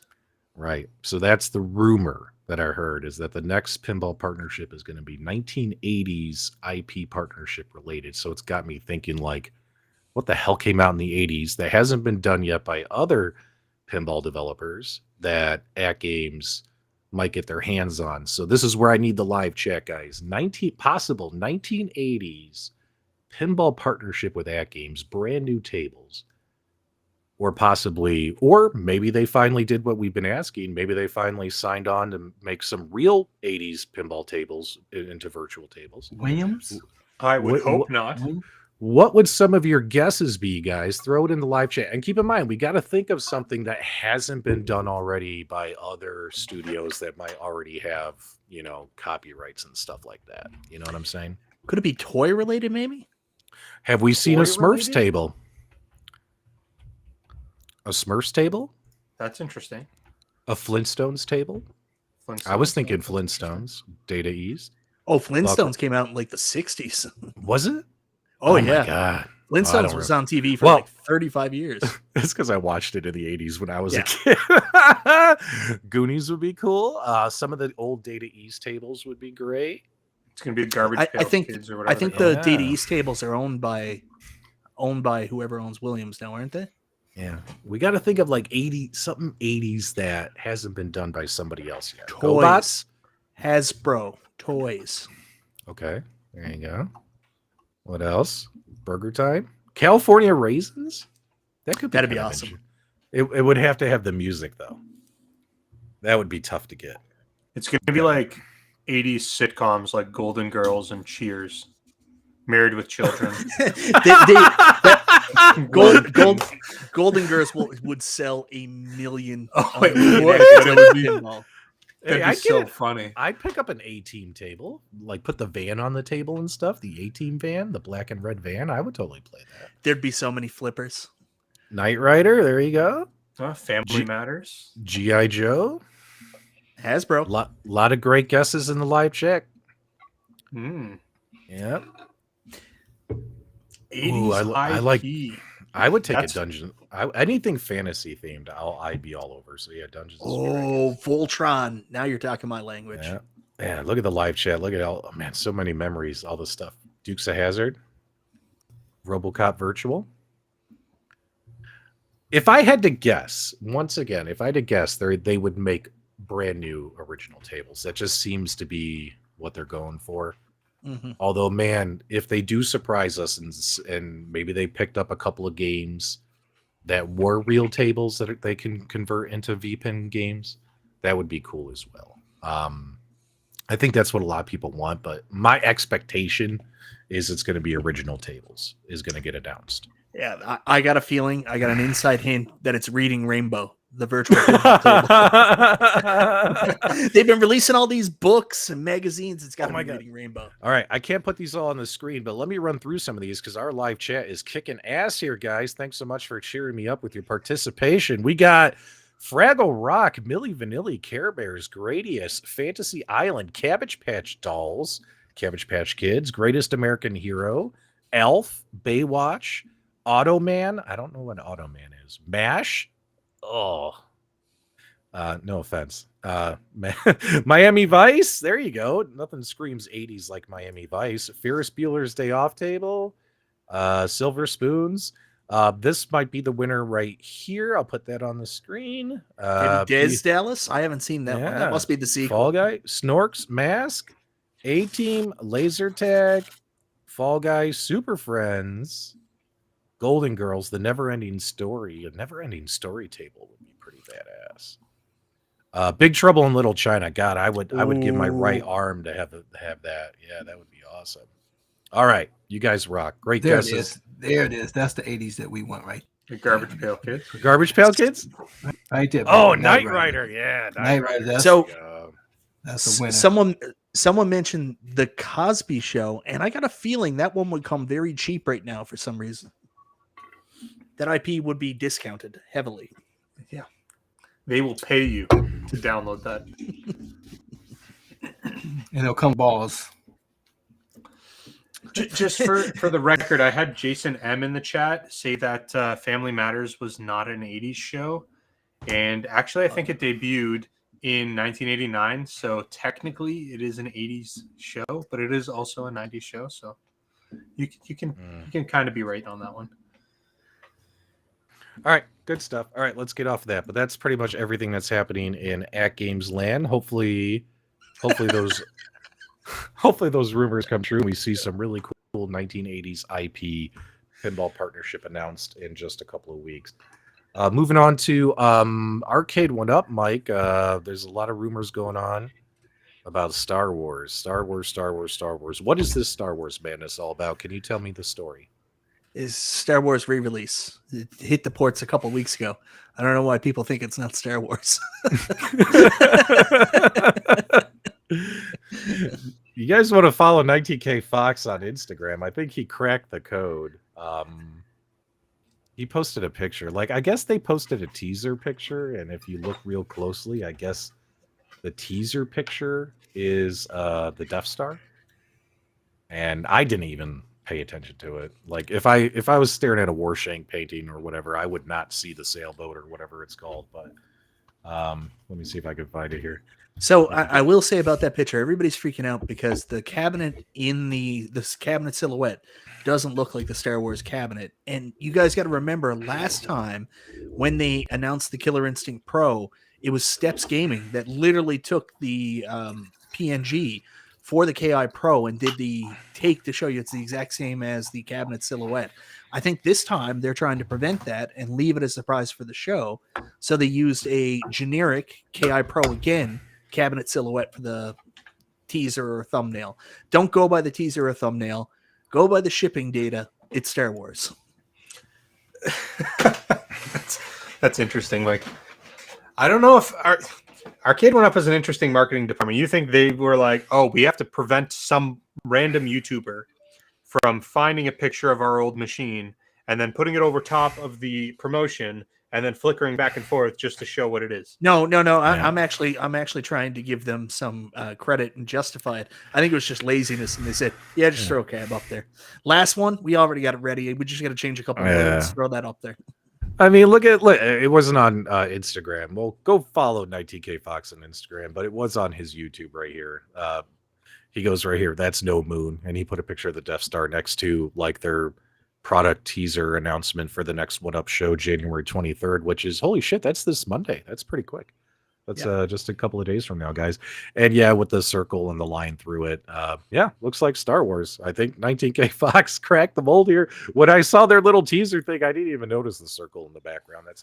Right. So that's the rumor that I heard, is that the next pinball partnership is going to be 1980s IP partnership related. So it's got me thinking, like, what the hell came out in the 80s that hasn't been done yet by other pinball developers that AtGames might get their hands on. So this is where I need the live chat, guys. Possible 1980s pinball partnership with AtGames, brand new tables. Or maybe they finally did what we've been asking. Maybe they finally signed on to make some real 80s pinball tables into virtual tables. Williams? I would hope not. What would some of your guesses be, guys? Throw it in the live chat. And keep in mind, we got to think of something that hasn't been done already by other studios that might already have, copyrights and stuff like that. You know what I'm saying? Could it be toy related, maybe? Have we seen a Smurfs Toy-related? table? A Smurfs table? That's interesting. A Flintstones table? I was thinking Flintstones. Data East. Oh, Flintstones came out in like the 60s. Was it? Oh, my yeah. God. Flintstones don't was remember. on TV for Well- like 35 years. It's because I watched it in the 80s when I was Yeah. a kid. Goonies would be cool. Some of the old Data East tables would be great. It's going to be Garbage I Pail think Kids or whatever. I think they're the Yeah. Data East tables are owned by whoever owns Williams now, aren't they? Yeah. We got to think of like something 80s that hasn't been done by somebody else yet. GoBots? Hasbro toys. Okay. There you go. What else? Burger Time? California Raisins? That could be That'd be kind of awesome. It would have to have the music, though. That would be tough to get. It's going to be like 80s sitcoms like Golden Girls and Cheers. Married with Children. Golden Girls would sell 1 million. Oh, of it them. would. It would be pinball. That'd I be get so it. funny. I'd pick up an A-Team table, like put the van on the table and stuff. The A-Team van, the black and red van. I would totally play that. There'd be so many flippers. Knight Rider, there you go. Family Matters. G.I. Joe. Hasbro. Lot of great guesses in the live chat. Mm. Yep. 80s I like- IP. I would take That's- a dungeon. Anything fantasy themed, I'd be all over. So yeah, dungeons. is very Oh, Voltron. Now you're talking my language. Yeah. Yeah, look at the live chat. Look at so many memories, all this stuff. Dukes of Hazzard, RoboCop Virtual. If I had to guess, they would make brand new original tables. That just seems to be what they're going for. Mhm. Although, man, if they do surprise us and maybe they picked up a couple of games that were real tables that they can convert into VPN games, that would be cool as well. I think that's what a lot of people want, but my expectation is it's going to be original tables is going to get announced. Yeah, I got a feeling, I got an inside hint that it's Reading Rainbow. the virtual pinball table. They've been releasing all these books and magazines. It's got to be Reading Rainbow. All right, I can't put these all on the screen, but let me run through some of these because our live chat is kicking ass here, guys. Thanks so much for cheering me up with your participation. We got Fraggle Rock, Milli Vanilli, Care Bears, Gradius, Fantasy Island, Cabbage Patch Dolls, Cabbage Patch Kids, Greatest American Hero, Elf, Baywatch, Automan. I don't know what Automan is. MASH. Oh, no offense. Miami Vice. There you go. Nothing screams 80s like Miami Vice. Ferris Bueller's Day Off Table. Silver Spoons. This might be the winner right here. I'll put that on the screen. Des Dallas? I haven't seen that one. That must be the sequel. Fall Guy, Snorks, Mask, A-Team, Laser Tag, Fall Guy, Super Friends, Golden Girls, The Never-Ending Story. A Never-Ending Story table would be pretty badass. Big Trouble in Little China. God, I would give my right arm to have that. Yeah, that would be awesome. All right, you guys rock. Great guesses. There it is. That's the 80s that we want, right? The Garbage Pail Kids. Garbage Pail Kids? Right there. Oh, Knight Rider. Yeah. Knight Rider. That's a winner. Someone mentioned the Cosby Show, and I got a feeling that one would come very cheap right now for some reason. That IP would be discounted heavily. Yeah. They will pay you to download that. And it'll come balls. Just for the record, I had Jason M in the chat say that Family Matters was not an 80s show. And actually, I think it debuted in 1989. So technically, it is an 80s show, but it is also a 90s show. So you can kind of be right on that one. All right, good stuff. All right, let's get off of that. But that's pretty much everything that's happening in AtGames land. Hopefully those rumors come true and we see some really cool 1980s IP pinball partnership announced in just a couple of weeks. Moving on to Arcade1Up, Mike. There's a lot of rumors going on about Star Wars. What is this Star Wars madness all about? Can you tell me the story? Is Star Wars re-release. It hit the ports a couple of weeks ago. I don't know why people think it's not Star Wars. You guys want to follow 19K Fox on Instagram? I think he cracked the code. He posted a picture. I guess they posted a teaser picture, and if you look real closely, I guess the teaser picture is the Death Star. And I didn't even pay attention to it. If I was staring at a Warshank painting or whatever, I would not see the sailboat or whatever it's called. But let me see if I can find it here. So I will say about that picture, everybody's freaking out because the cabinet in this cabinet silhouette doesn't look like the Star Wars cabinet. And you guys got to remember last time when they announced the Killer Instinct Pro, it was Steps Gaming that literally took the PNG for the KI Pro and did the take to show you it's the exact same as the cabinet silhouette. I think this time they're trying to prevent that and leave it as a surprise for the show. So they used a generic KI Pro again, cabinet silhouette for the teaser or thumbnail. Don't go by the teaser or thumbnail. Go by the shipping data. It's Star Wars. That's interesting. I don't know if Arcade1Up is an interesting marketing department. You think they were like, oh, we have to prevent some random YouTuber from finding a picture of our old machine and then putting it over top of the promotion and then flickering back and forth just to show what it is. No. I'm actually trying to give them some credit and justify it. I think it was just laziness, and they said, "Yeah, just throw a cab up there." Last one, we already got it ready. We just got to change a couple of words. Throw that up there. I mean, look, it wasn't on Instagram. Well, go follow 19K Fox on Instagram, but it was on his YouTube right here. He goes right here. That's no moon, and he put a picture of the Death Star next to their product teaser announcement for the next 1UP show, January 23rd, which is holy shit. That's this Monday. That's pretty quick. That's just a couple of days from now, guys. And yeah, with the circle and the line through it, looks like Star Wars. I think 19K Fox cracked the mold here. When I saw their little teaser thing, I didn't even notice the circle in the background. That's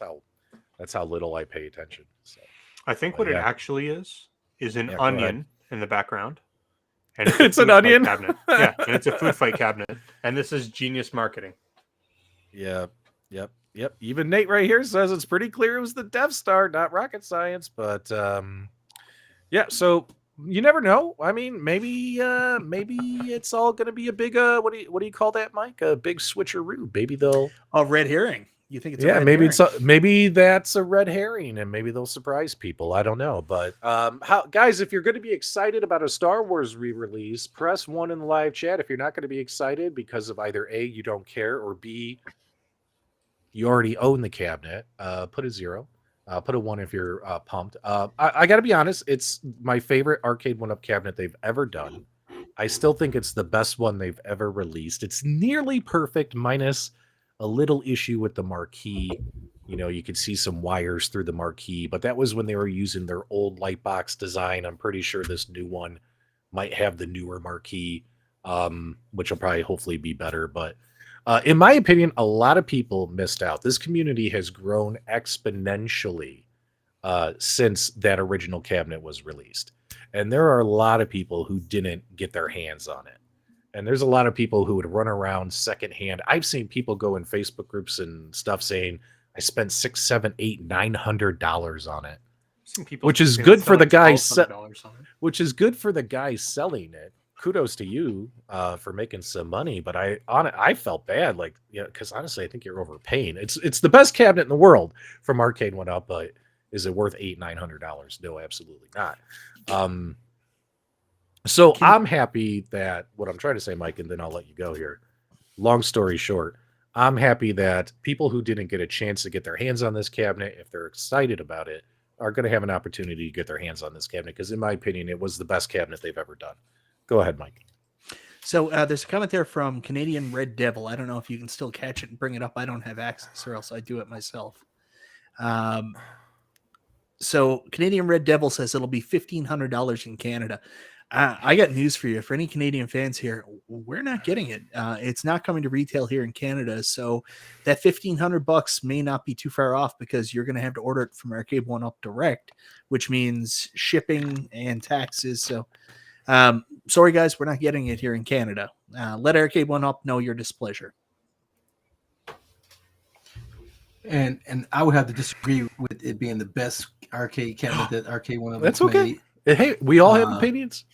how little I pay attention. So I think what it actually is an onion in the background. And it's an onion cabinet. Yeah, and it's a food fight cabinet. And this is genius marketing. Yep. Yep. Even Nate right here says it's pretty clear it was the Death Star, not rocket science. But yeah. So you never know. I mean, maybe it's all going to be a big what do you call that, Mike? A big switcheroo. Maybe they'll. Oh, red herring. You think it's a Yeah, red maybe herring? maybe that's a red herring, and maybe they'll surprise people. I don't know, but guys, if you're going to be excited about a Star Wars re-release, press 1 in the live chat. If you're not going to be excited because of either A, you don't care, or B, you already own the cabinet, put a 0. Put a 1 if you're pumped. I got to be honest, it's my favorite Arcade1Up cabinet they've ever done. I still think it's the best one they've ever released. It's nearly perfect, minus a little issue with the marquee. You know, you could see some wires through the marquee, but that was when they were using their old light box design. I'm pretty sure this new one might have the newer marquee, which will probably hopefully be better. But in my opinion, a lot of people missed out. This community has grown exponentially since that original cabinet was released. And there are a lot of people who didn't get their hands on it. And there's a lot of people who would run around secondhand. I've seen people go in Facebook groups and stuff saying, I spent $600, $700, $800, $900 on it. Which is good for the guy which is good for the guy selling it. Kudos to you for making some money, but I felt bad, like, yeah, because honestly, I think you're overpaying. It's the best cabinet in the world from Arcade1Up, but is it worth $800-900? No, absolutely not. So I'm happy that what I'm trying to say, Mike, and then I'll let you go here. Long story short, I'm happy that people who didn't get a chance to get their hands on this cabinet, if they're excited about it, are going to have an opportunity to get their hands on this cabinet, because in my opinion, it was the best cabinet they've ever done. Go ahead, Mike. So there's a comment there from Canadian Red Devil. I don't know if you can still catch it and bring it up. I don't have access, or else I do it myself. So Canadian Red Devil says it'll be $1,500 in Canada. I got news for you. For any Canadian fans here, we're not getting it. It's not coming to retail here in Canada. So that $1,500 may not be too far off, because you're going to have to order it from Arcade1Up direct, which means shipping and taxes. So sorry, guys, we're not getting it here in Canada. Let Arcade1Up know your displeasure. And I would have to disagree with it being the best arcade cabinet that Arcade1Up. That's okay. Made. Hey, we all have opinions.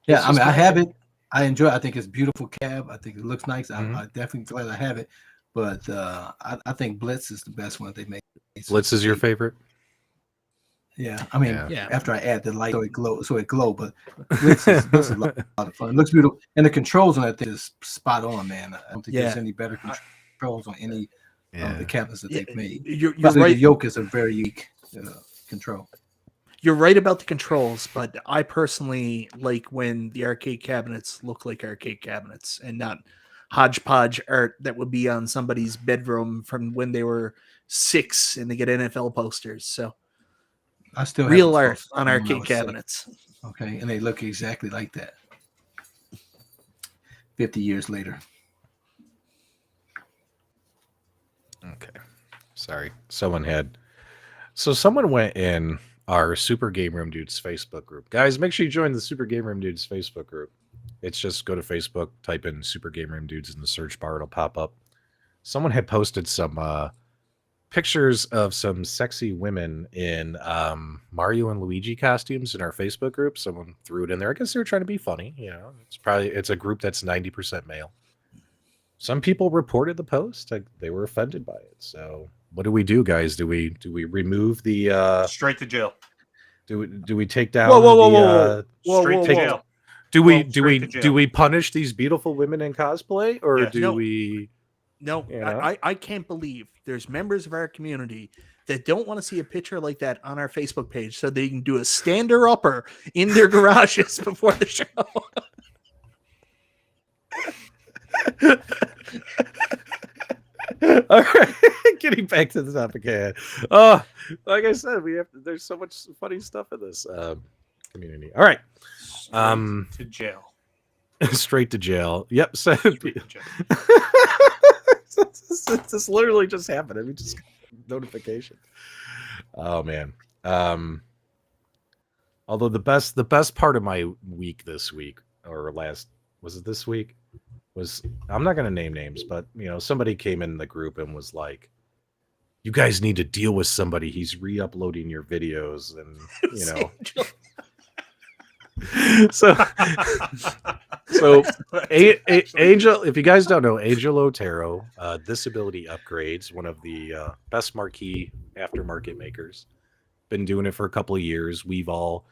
Yeah, I mean, I have it. I enjoy it. I think it's a beautiful cab. I think it looks nice. I'm definitely glad I have it. But I think Blitz is the best one they made. Blitz is your favorite? Yeah, I mean, after I add the light so it glow, but Blitz is a lot of fun. It looks beautiful, and the controls on that thing is spot on, man. I don't think there's any better controls on any of the cabinets that they've made. You're right. The yoke is a very unique control. You're right about the controls, but I personally like when the arcade cabinets look like arcade cabinets and not hodgepodge art that would be on somebody's bedroom from when they were 6 and they get NFL posters. So I still real art on arcade cabinets. Okay, and they look exactly like that 50 years later. Okay. Sorry. Someone went in our Super Game Room Dudes Facebook group. Guys, make sure you join the Super Game Room Dudes Facebook group. It's just go to Facebook, type in Super Game Room Dudes in the search bar, it'll pop up. Someone had posted some pictures of some sexy women in Mario and Luigi costumes in our Facebook group. Someone threw it in there. I guess they were trying to be funny. You know, it's a group that's 90% male. Some people reported the post. They were offended by it. So what do we do, guys? Do we remove the straight to jail? Do we take down straight to jail? Do we punish these beautiful women in cosplay, or we? No, I can't believe there's members of our community that don't want to see a picture like that on our Facebook page, so they can do a stander-upper in their garages before the show. All right, getting back to the topic at hand. Like I said, there's so much funny stuff in this community. All right, to jail. Straight to jail. Yep. So this literally just happened. I mean, just notification. Oh man. Although the best part of my week this week, or was it this week? I'm not going to name names, but somebody came in the group and was like, you guys need to deal with somebody. He's re-uploading your videos, and you know. So Angel, if you guys don't know, Angel Otero, Disability Upgrades, one of the best marquee aftermarket makers, been doing it for a couple of years. We've all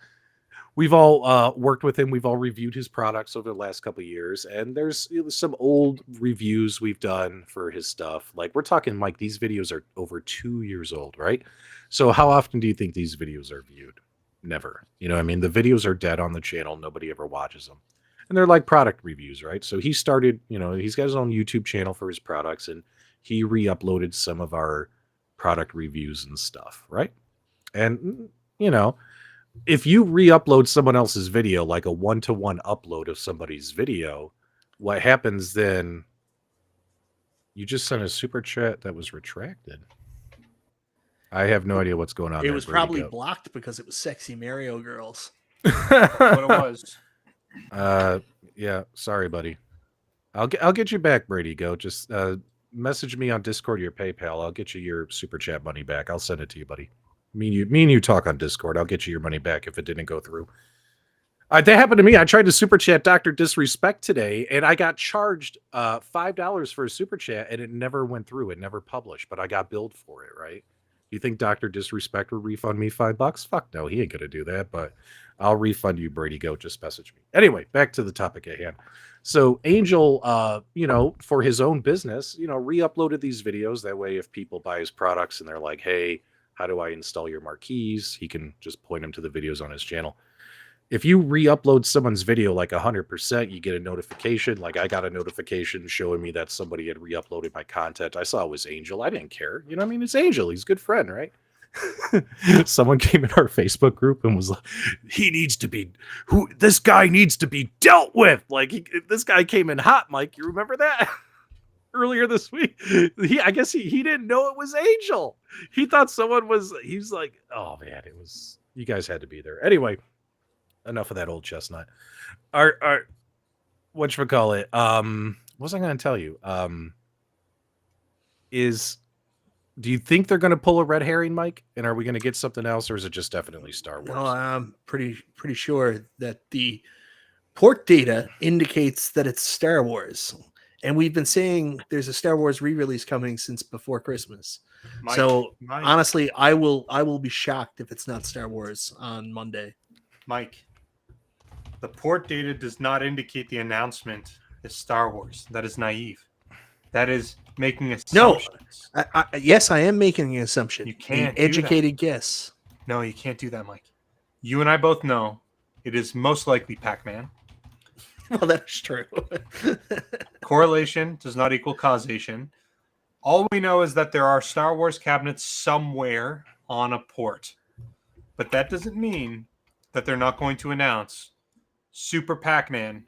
worked with him. We've all reviewed his products over the last couple of years, and there's some old reviews we've done for his stuff. Like, we're talking, Mike, these videos are over 2 years old, right? So how often do you think these videos are viewed? Never. You know what I mean? The videos are dead on the channel. Nobody ever watches them. And they're like product reviews, right? So he started, he's got his own YouTube channel for his products, and he re-uploaded some of our product reviews and stuff, right? And, if you re-upload someone else's video, like a one-to-one upload of somebody's video, what happens then? You just sent a super chat that was retracted. I have no idea what's going on. It was probably blocked because it was sexy Mario girls. That's what it was. Yeah, sorry, buddy. I'll get you back, Brady. Go. Just message me on Discord or your PayPal. I'll get you your super chat money back. I'll send it to you, buddy. Me and you talk on Discord. I'll get you your money back if it didn't go through. That happened to me. I tried to super chat Dr. Disrespect today, and I got charged $5 for a super chat, and it never went through. It never published, but I got billed for it, right? You think Dr. Disrespect will refund me $5? Fuck no, he ain't gonna do that, but I'll refund you, Brady Goat. Just message me. Anyway, back to the topic at hand. So Angel, for his own business, re-uploaded these videos. That way, if people buy his products and they're like, hey, how do I install your marquees? He can just point them to the videos on his channel. If you re-upload someone's video like 100%, you get a notification. Like, I got a notification showing me that somebody had re-uploaded my content. I saw it was Angel. I didn't care. You know what I mean? It's Angel. He's a good friend, right? Someone came in our Facebook group and was like, this guy needs to be dealt with. Like, this guy came in hot, Mike. You remember that? Earlier this week. I guess he didn't know it was Angel. He thought he's like, oh man, you guys had to be there. Anyway. Enough of that old chestnut. Whatchamacallit? What was I going to tell you? Do you think they're going to pull a red herring, Mike? And are we going to get something else, or is it just definitely Star Wars? No, I'm pretty sure that the port data indicates that it's Star Wars, and we've been saying there's a Star Wars re-release coming since before Christmas. Mike, honestly, I will be shocked if it's not Star Wars on Monday. Mike. The port data does not indicate the announcement is Star Wars. That is naive. That is making assumptions. No, yes, I am making an assumption. You can't. An educated guess. No, you can't do that, Mike. You and I both know it is most likely Pac-Man. Well, that's true. Correlation does not equal causation. All we know is that there are Star Wars cabinets somewhere on a port. But that doesn't mean that they're not going to announce Super Pac-Man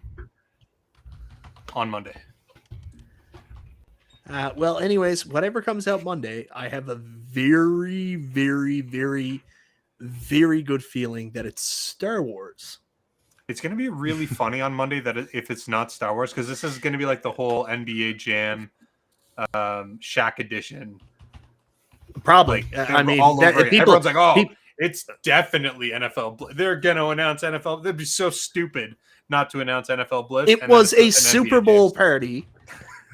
on Monday. Well, anyways, whatever comes out Monday, I have a very, very, very, very good feeling that it's Star Wars. It's going to be really funny on Monday that if it's not Star Wars, because this is going to be like the whole NBA Jam Shaq edition. Probably. I mean, everyone's like, oh, it's definitely NFL. They're going to announce NFL. That'd be so stupid not to announce NFL Blitz. It was a Super Bowl party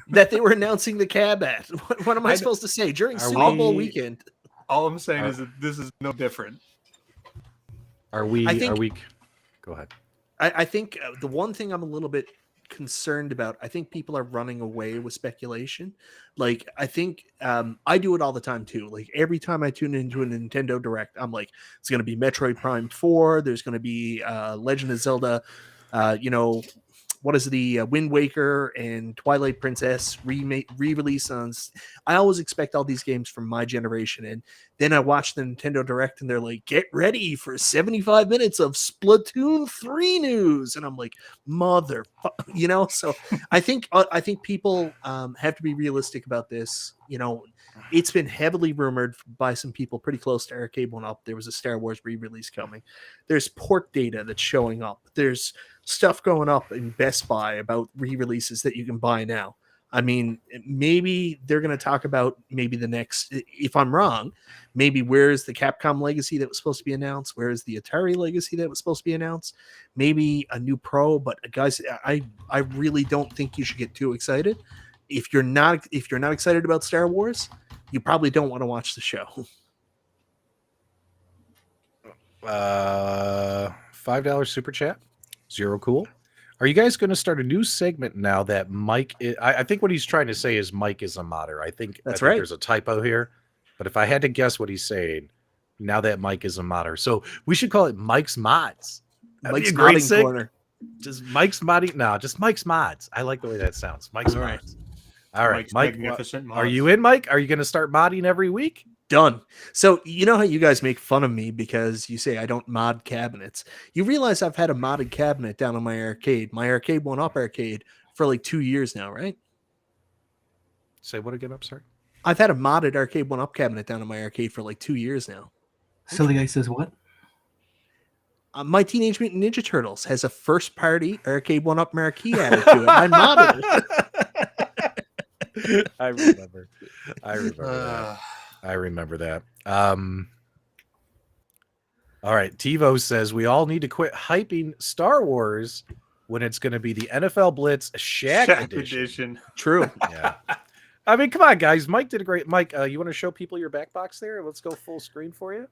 that they were announcing the cab at. What am I supposed to say? During Super Bowl weekend. All I'm saying is that this is no different. Are we? Go ahead. I think the one thing I'm a little bit concerned about, I think people are running away with speculation. Like, I think I do it all the time too. Like, every time I tune into a Nintendo Direct, I'm like, it's going to be Metroid Prime 4. There's going to be Legend of Zelda. What is the Wind Waker and Twilight Princess re-release on? I always expect all these games from my generation, and then I watch the Nintendo Direct, and they're like, "Get ready for 75 minutes of Splatoon 3 news," and I'm like, "Motherfucker," So I think people have to be realistic about this. It's been heavily rumored by some people pretty close to Arcade1Up. There was a Star Wars re-release coming. There's port data that's showing up. There's stuff going up in Best Buy about re-releases that you can buy now. I mean, maybe they're going to talk about maybe the next, if I'm wrong, maybe where's the Capcom legacy that was supposed to be announced? Where's the Atari legacy that was supposed to be announced? Maybe a new Pro, but guys, I really don't think you should get too excited. If you're not excited about Star Wars, you probably don't want to watch the show. $5 super chat. Zero cool. Are you guys going to start a new segment now that Mike I think what he's trying to say is Mike is a modder. I think right. There's a typo here, but if I had to guess what he's saying, now that Mike is a modder. So we should call it Mike's Mods. Mike's modding corner. Just Mike's modding. No, just Mike's Mods. I like the way that sounds. Mike's Mods. All right, Mike. Are you in, Mike? Are you going to start modding every week? Done. So you know how you guys make fun of me because you say I don't mod cabinets. You realize I've had a modded cabinet down on my Arcade1Up arcade for like 2 years now, right? Say what again? I'm sorry. I've had a modded Arcade1Up cabinet down on my arcade for like 2 years now. Silly guy says what? My Teenage Mutant Ninja Turtles has a first-party Arcade1Up marquee added to it. I modded it. I remember that. I remember that. All right. TiVo says we all need to quit hyping Star Wars when it's going to be the NFL Blitz Shaq edition. True. Yeah. I mean, come on, guys. Mike did a great. Mike, you want to show people your back box there? Let's go full screen for you.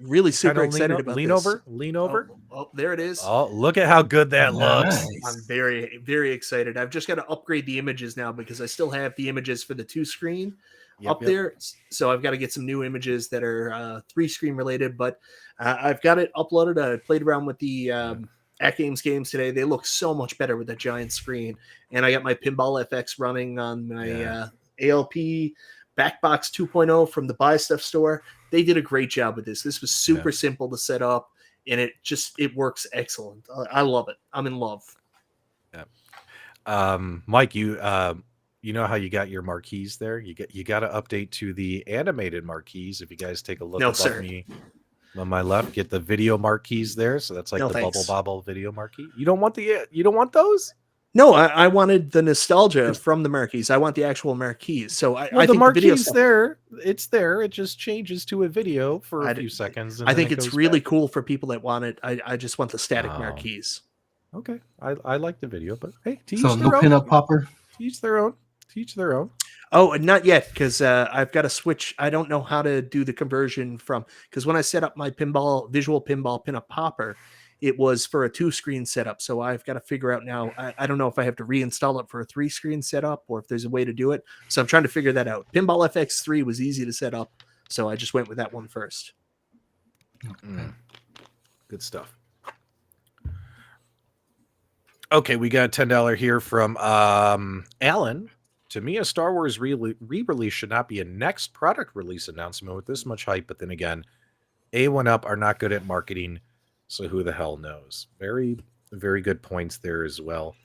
Really super excited about this. Lean over. Oh, there it is. Oh, look at how good that looks. I'm very, very excited. I've just got to upgrade the images now because I still have the images for the 2-screen there. So I've got to get some new images that are 3-screen related, but I've got it uploaded. I played around with the AtGames games today. They look so much better with that giant screen. And I got my Pinball FX running on my ALP Backbox 2.0 from the Buy Stuff store. They did a great job with this. This was super simple to set up, and it works excellent. I love it. I'm in love. Yeah. Mike, you know how you got your marquees there? You got to update to the animated marquees. If you guys take a look above me on my left, get the video marquees there. So that's like Bubble Bobble video marquee. You don't want those? No, I wanted the nostalgia from the marquees. I want the actual marquees. So I think the marquees the there. It's there. It just changes to a video for a few seconds. And I think it's really cool for people that want it. I just want the static marquees. Okay, I like the video, but hey, so no pinup popper. Teach their own. Oh, not yet, because I've got to switch. I don't know how to do the conversion because when I set up my visual pinball pinup popper, it was for a 2-screen setup. So I've got to figure out now. I don't know if I have to reinstall it for a 3-screen setup or if there's a way to do it. So I'm trying to figure that out. Pinball FX3 was easy to set up, so I just went with that one first. Good stuff. Okay, we got $10 here from Alan. To me, a Star Wars re-release should not be a next product release announcement with this much hype. But then again, A1Up are not good at marketing, so who the hell knows? Very, very good points there as well.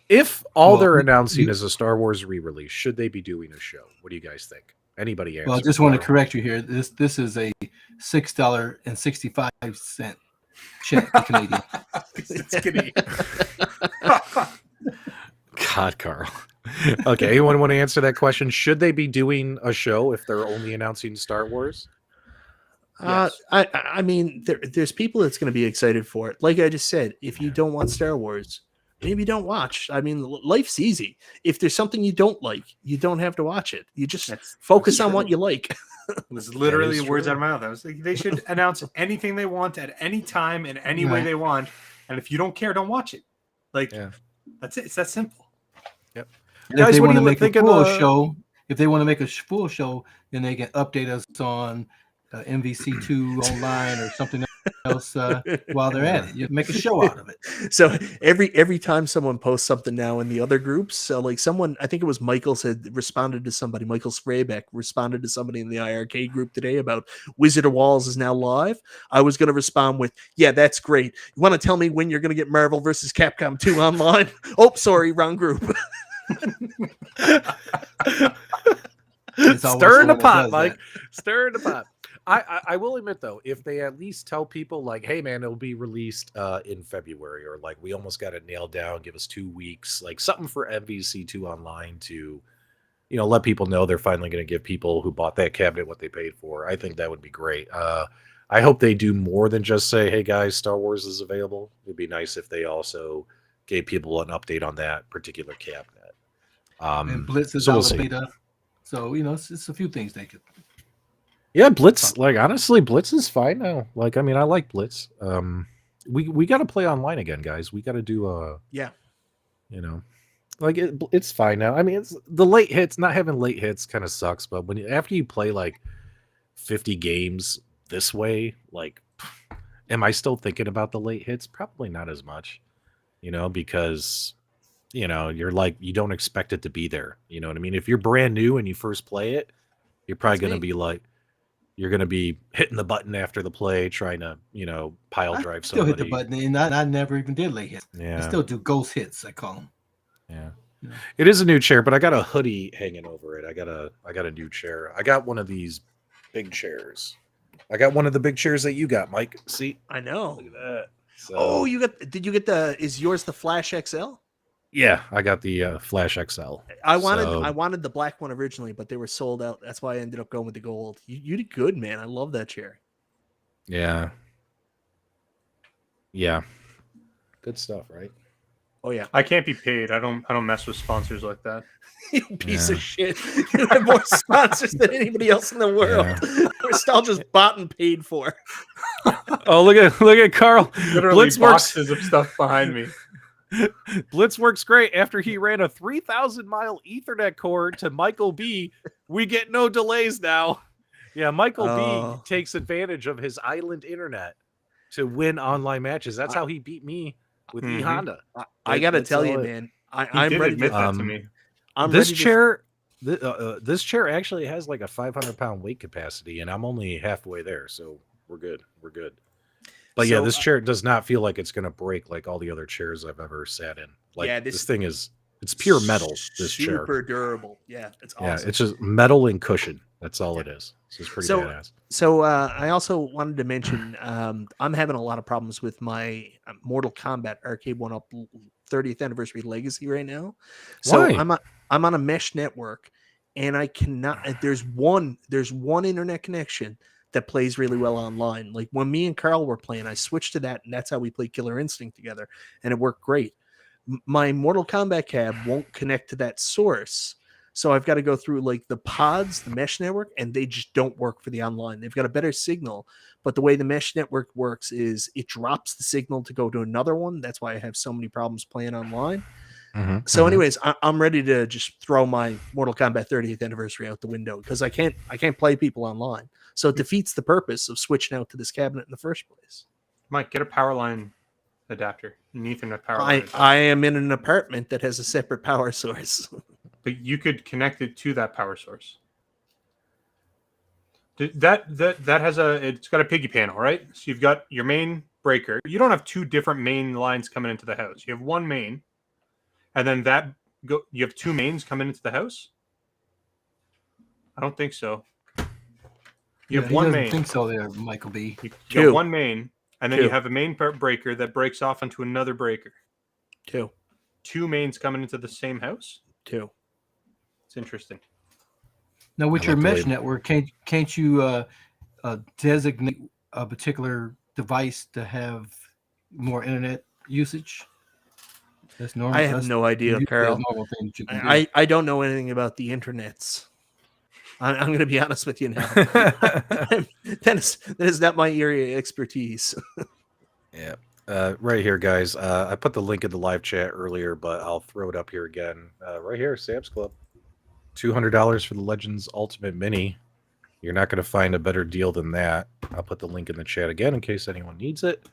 If all they're announcing is a Star Wars re-release, should they be doing a show? What do you guys think? Anybody answer? Well, I just want to correct you here. This is a $6.65 check to Canadian. It's Canadian. God, Carl. Okay, anyone want to answer that question? Should they be doing a show if they're only announcing Star Wars? Yes. I mean, there's people that's going to be excited for it. Like I just said, if you don't want Star Wars, maybe don't watch. I mean, life's easy. If there's something you don't like, you don't have to watch it. You just focus on what you like. It was literally words out of my mouth. I was like, they should announce anything they want at any time in any way they want. And if you don't care, don't watch it. Like, that's it. It's that simple. Yep. Guys, if they want to make a full show, then they can update us on MVC2 online or something else while they're at it. You make a show out of it. So every time someone posts something now in the other groups, so like someone, I think it was Michael responded to somebody, Michael Spraybeck responded to somebody in the iArcade group today about Wizard of Walls is now live. I was going to respond with, yeah, that's great. You want to tell me when you're going to get Marvel versus Capcom 2 online? Oh, sorry, wrong group. Stir in the pot, Mike. Stir in the pot. I will admit though, if they at least tell people like, hey man, it'll be released in February, or like we almost got it nailed down, give us 2 weeks, like something for MVC2 online to, let people know they're finally going to give people who bought that cabinet what they paid for. I think that would be great. I hope they do more than just say, hey guys, Star Wars is available. It'd be nice if they also gave people an update on that particular cabinet. And Blitz is so out we'll of see. beta. So, it's a few things they could. Yeah, Blitz, like honestly, Blitz is fine now. Like, I mean, I like Blitz. We got to play online again, guys. We got to do Yeah. Like it's fine now. I mean, it's the late hits. Not having late hits kind of sucks, but after you play like 50 games this way, like, am I still thinking about the late hits? Probably not as much, because you're like, you don't expect it to be there. You know what I mean? If you're brand new and you first play it, you're probably going to be like, you're going to be hitting the button after the play, trying to, pile I drive still somebody. hit the button, and I never even did late hits. Yeah. I still do ghost hits, I call them. Yeah. It is a new chair, but I got a hoodie hanging over it. I got a new chair. I got one of these big chairs. I got one of the big chairs that you got, Mike. See? I know. Look at that. So, Oh, did you get is yours the Flash XL? yeah, I got the Flash XL. I wanted the black one originally, but they were sold out. That's why I ended up going with the gold. You did good, man. I love that chair. Yeah. Yeah. Good stuff, right? Oh yeah. I can't be paid. I don't mess with sponsors like that. You piece of shit. You have more sponsors than anybody else in the world. We're still just bought and paid for. Oh, look at Carl. Literally Blitz works. boxes of stuff behind me. Blitz works great. After he ran a 3,000-mile Ethernet cord to Michael B, we get no delays now. Yeah, Michael B takes advantage of his island internet to win online matches. That's how he beat me with E Honda. I got to tell you, man. I'm ready admit to that to me. This chair actually has like a 500-pound weight capacity, and I'm only halfway there, so we're good. We're good. But yeah, this chair does not feel like it's going to break like all the other chairs I've ever sat in. Like this thing it's pure metal. This chair, super durable. Yeah, it's awesome. Yeah, it's just metal and cushion. That's all it is. So it's pretty badass. So I also wanted to mention I'm having a lot of problems with my Mortal Kombat Arcade1Up 30th anniversary legacy right now. So Why? I'm on a mesh network, and I cannot. There's one internet connection that plays really well online. Like when me and Carl were playing, I switched to that, and that's how we played Killer Instinct together, and it worked great. My Mortal Kombat cab won't connect to that source, so I've got to go through like the pods, the mesh network, and they just don't work for the online. They've got a better signal, but the way the mesh network works is it drops the signal to go to another one. That's why I have so many problems playing online. So anyways, I'm ready to just throw my Mortal Kombat 30th anniversary out the window because I can't play people online. So it defeats the purpose of switching out to this cabinet in the first place. Mike, get a power line adapter, an Ethernet power line adapter. I am in an apartment that has a separate power source. But you could connect it to that power source. That has it's got a piggy panel, right? So you've got your main breaker. You don't have two different main lines coming into the house. You have one main, and then you have two mains coming into the house. I don't think so. You have one main. I think so there, Michael B. You have one main, and then you have a main breaker that breaks off into another breaker. Two mains coming into the same house? Two. It's interesting. Now, with your mesh network, can't you designate a particular device to have more internet usage? That's normal. I have no idea, Carl. I don't know anything about the internets. I'm going to be honest with you now. That is not my area of expertise. Yeah. Right here, guys. I put the link in the live chat earlier, but I'll throw it up here again. Right here, Sam's Club. $200 for the Legends Ultimate Mini. You're not going to find a better deal than that. I'll put the link in the chat again in case anyone needs it.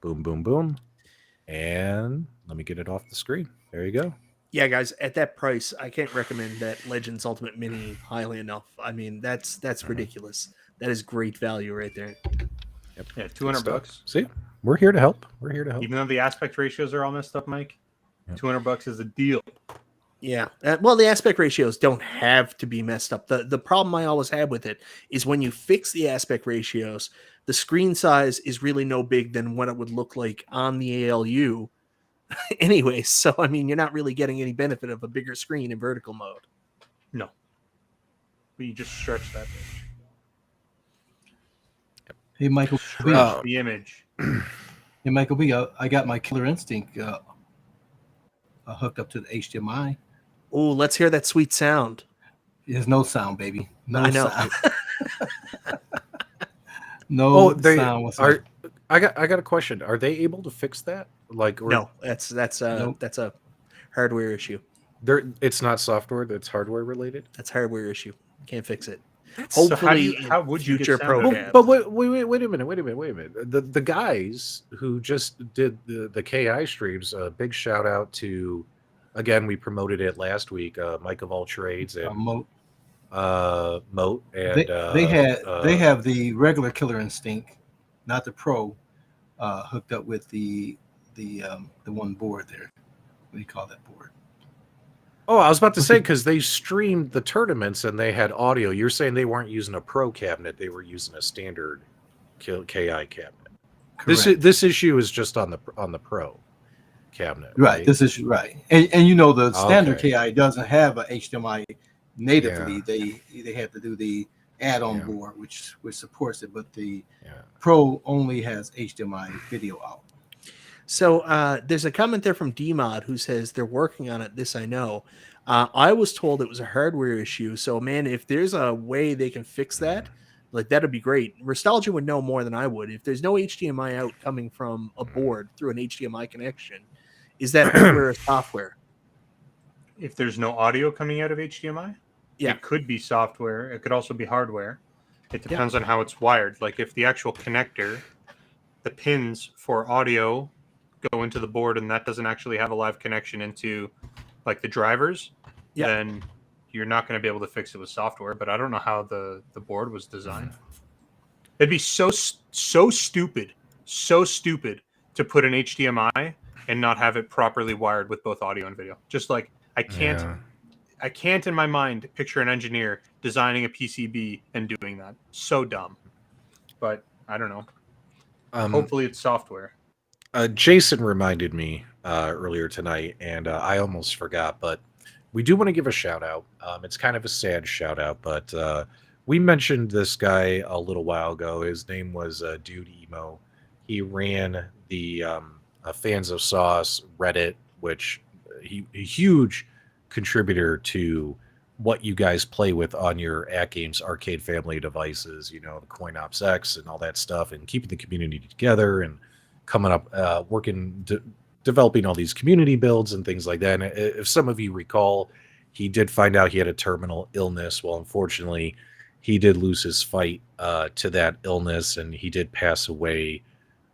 Boom, boom, boom. And let me get it off the screen. There you go. Yeah, guys, at that price, I can't recommend that Legends Ultimate Mini highly enough. I mean, that's ridiculous. That is great value right there. Yep. Yeah, $200. See, we're here to help. We're here to help. Even though the aspect ratios are all messed up, Mike, $200 is a deal. Yeah. Well, the aspect ratios don't have to be messed up. The problem I always had with it is when you fix the aspect ratios, the screen size is really no big than what it would look like on the ALU. Anyway, so I mean, you're not really getting any benefit of a bigger screen in vertical mode. No. But you just stretch that image. Hey, Michael. Stretch the image. Hey, Michael B. I got my Killer Instinct hooked up to the HDMI. Oh, let's hear that sweet sound. There's no sound, baby. No I know. sound. No sound whatsoever. I got a question. Are they able to fix that? Like, or No, that's a hardware issue. it's not software. That's hardware related. That's hardware issue. Can't fix it. So Hopefully, how would you future get sound programs. But wait a minute. The guys who just did the KI streams, big shout out to, again, we promoted it last week, Mike of All Trades and Moat. Moat, and they have the regular Killer Instinct, not the Pro, hooked up with the one board there. What do you call that board? Oh, I was about to say, because they streamed the tournaments and they had audio. You're saying they weren't using a Pro cabinet; they were using a standard KI cabinet. Correct. This issue is just on the Pro cabinet, Right. This is right, and you know the standard Okay. KI doesn't have a HDMI natively. They have to do the add-on board, which supports it, but the Pro only has HDMI video out. So there's a comment there from DMod who says they're working on it. This I know. I was told it was a hardware issue. So man, if there's a way they can fix that, like that'd be great. Nostalgia would know more than I would. If there's no HDMI out coming from a board through an HDMI connection, is that hardware or software? If there's no audio coming out of HDMI, it could be software. It could also be hardware. It depends on how it's wired. Like if the actual connector, the pins for audio go into the board and that doesn't actually have a live connection into like the drivers, then you're not going to be able to fix it with software. But I don't know how the board was designed. It'd be so stupid to put an HDMI and not have it properly wired with both audio and video. Just like I can't in my mind picture an engineer designing a PCB and doing that. So dumb. But I don't know. Hopefully it's software. Jason reminded me earlier tonight, and I almost forgot, but we do want to give a shout out. It's kind of a sad shout out, but we mentioned this guy a little while ago. His name was Dude Emo. He ran the Fans of Sauce Reddit, which a huge contributor to what you guys play with on your AtGames arcade family devices, you know, the CoinOps X and all that stuff, and keeping the community together and coming up, developing all these community builds and things like that. And if some of you recall, he did find out he had a terminal illness. Well, unfortunately, he did lose his fight to that illness, and he did pass away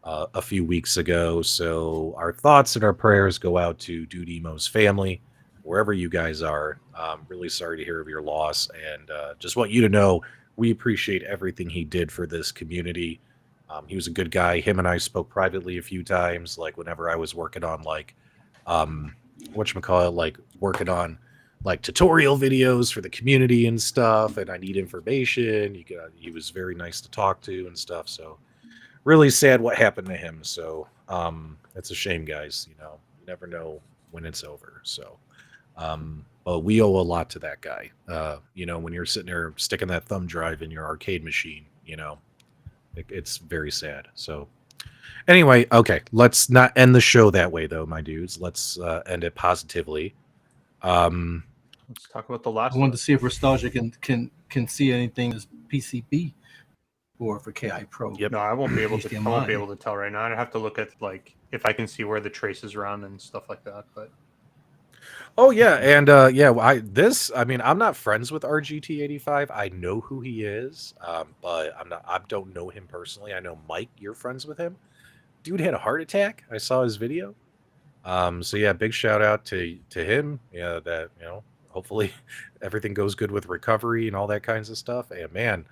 a few weeks ago. So our thoughts and our prayers go out to Dude Emo's family, wherever you guys are. Really sorry to hear of your loss, and just want you to know we appreciate everything he did for this community. He was a good guy. Him and I spoke privately a few times, like whenever I was working on like working on like tutorial videos for the community and stuff, and I need information. He was very nice to talk to and stuff. So really sad what happened to him. So it's a shame, guys. You know, you never know when it's over. So but we owe a lot to that guy. You know, when you're sitting there sticking that thumb drive in your arcade machine, you know, it's very sad. So anyway, okay, let's not end the show that way though, my dudes. Let's end it positively. Let's talk about the last I wanted to see if Nostalgia can see anything as PCB or for KI Pro. No, I won't be able to. I HDMI. won't be able to tell right now. I'd have to look at like if I can see where the traces run and stuff like that. But Oh yeah, and I mean, I'm not friends with RGT85. I know who he is, but I don't know him personally. I know Mike, you're friends with him. Dude had a heart attack. I saw his video. So yeah, big shout out to him. Yeah, that, you know, hopefully everything goes good with recovery and all that kinds of stuff. And man,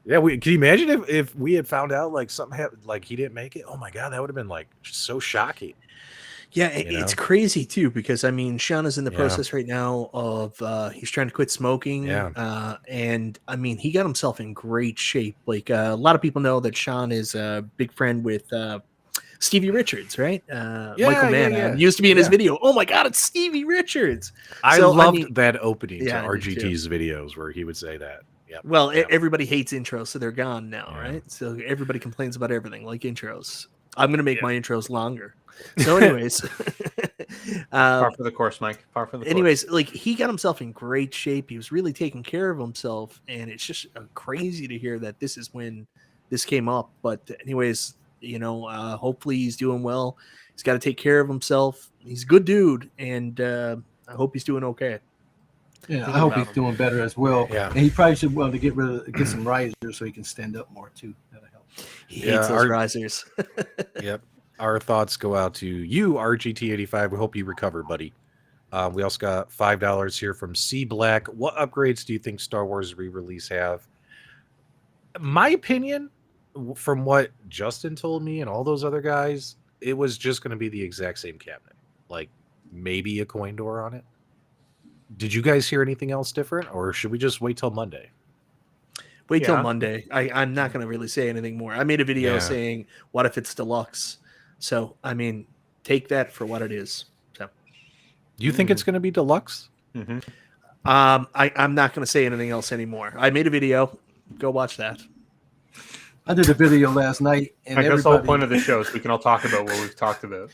Yeah, can you imagine if we had found out like something happened, like he didn't make it? Oh my god, that would have been like so shocking. Yeah, You it's know? crazy too because I mean, Sean is in the Yeah. process right now of he's trying to quit smoking, Yeah. and I mean, he got himself in great shape. Like a lot of people know that Sean is a big friend with Stevie Richards, right? Michael Mann used to be in his video. Oh my god, it's Stevie Richards! I So I loved mean, that opening to yeah, I did too. RGT's videos where he would say that. Yeah. Well, everybody hates intros, so they're gone now, Yeah. right? So everybody complains about everything, like intros. I'm gonna make my intros longer. So, anyways, Par for the course, Mike. Par for the course. anyways, like he got himself in great shape. He was really taking care of himself, and it's just crazy to hear that this is when this came up. But, anyways, hopefully he's doing well. He's got to take care of himself. He's a good dude, and I hope he's doing okay. Yeah, I hope he's doing better as well. Yeah. And he probably should get some risers so he can stand up more too. That'll help. He hates those risers. Yep. Our thoughts go out to you, RGT85. We hope you recover, buddy. We also got $5 here from C Black. What upgrades do you think Star Wars re-release have? My opinion, from what Justin told me and all those other guys, it was just going to be the exact same cabinet. Like maybe a coin door on it. Did you guys hear anything else different, or should we just wait till Monday? Wait till Monday. I'm not going to really say anything more. I made a video saying, what if it's deluxe? So, I mean, take that for what it is. So, you think it's going to be deluxe? Mm-hmm. I'm not going to say anything else anymore. I made a video. Go watch that. I did a video last night. And I guess the whole point of the show is we can all talk about what we've talked about.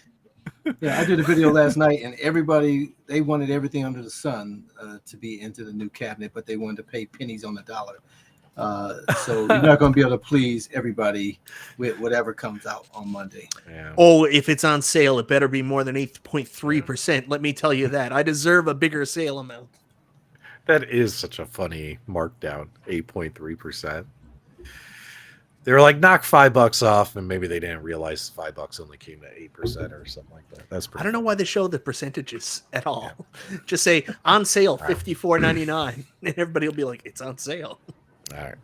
Yeah, I did a video last night, and everybody, they wanted everything under the sun to be into the new cabinet, but they wanted to pay pennies on the dollar. So you're not going to be able to please everybody with whatever comes out on Monday. Yeah. Oh, if it's on sale, it better be more than 8.3%. Let me tell you that. I deserve a bigger sale amount. That is such a funny markdown, 8.3%. They were like, knock $5 off, and maybe they didn't realize $5 only came to 8% or something like that. That's pretty. I don't know why they show the percentages at all. Yeah. Just say on sale, $54.99, and everybody will be like, it's on sale. All right.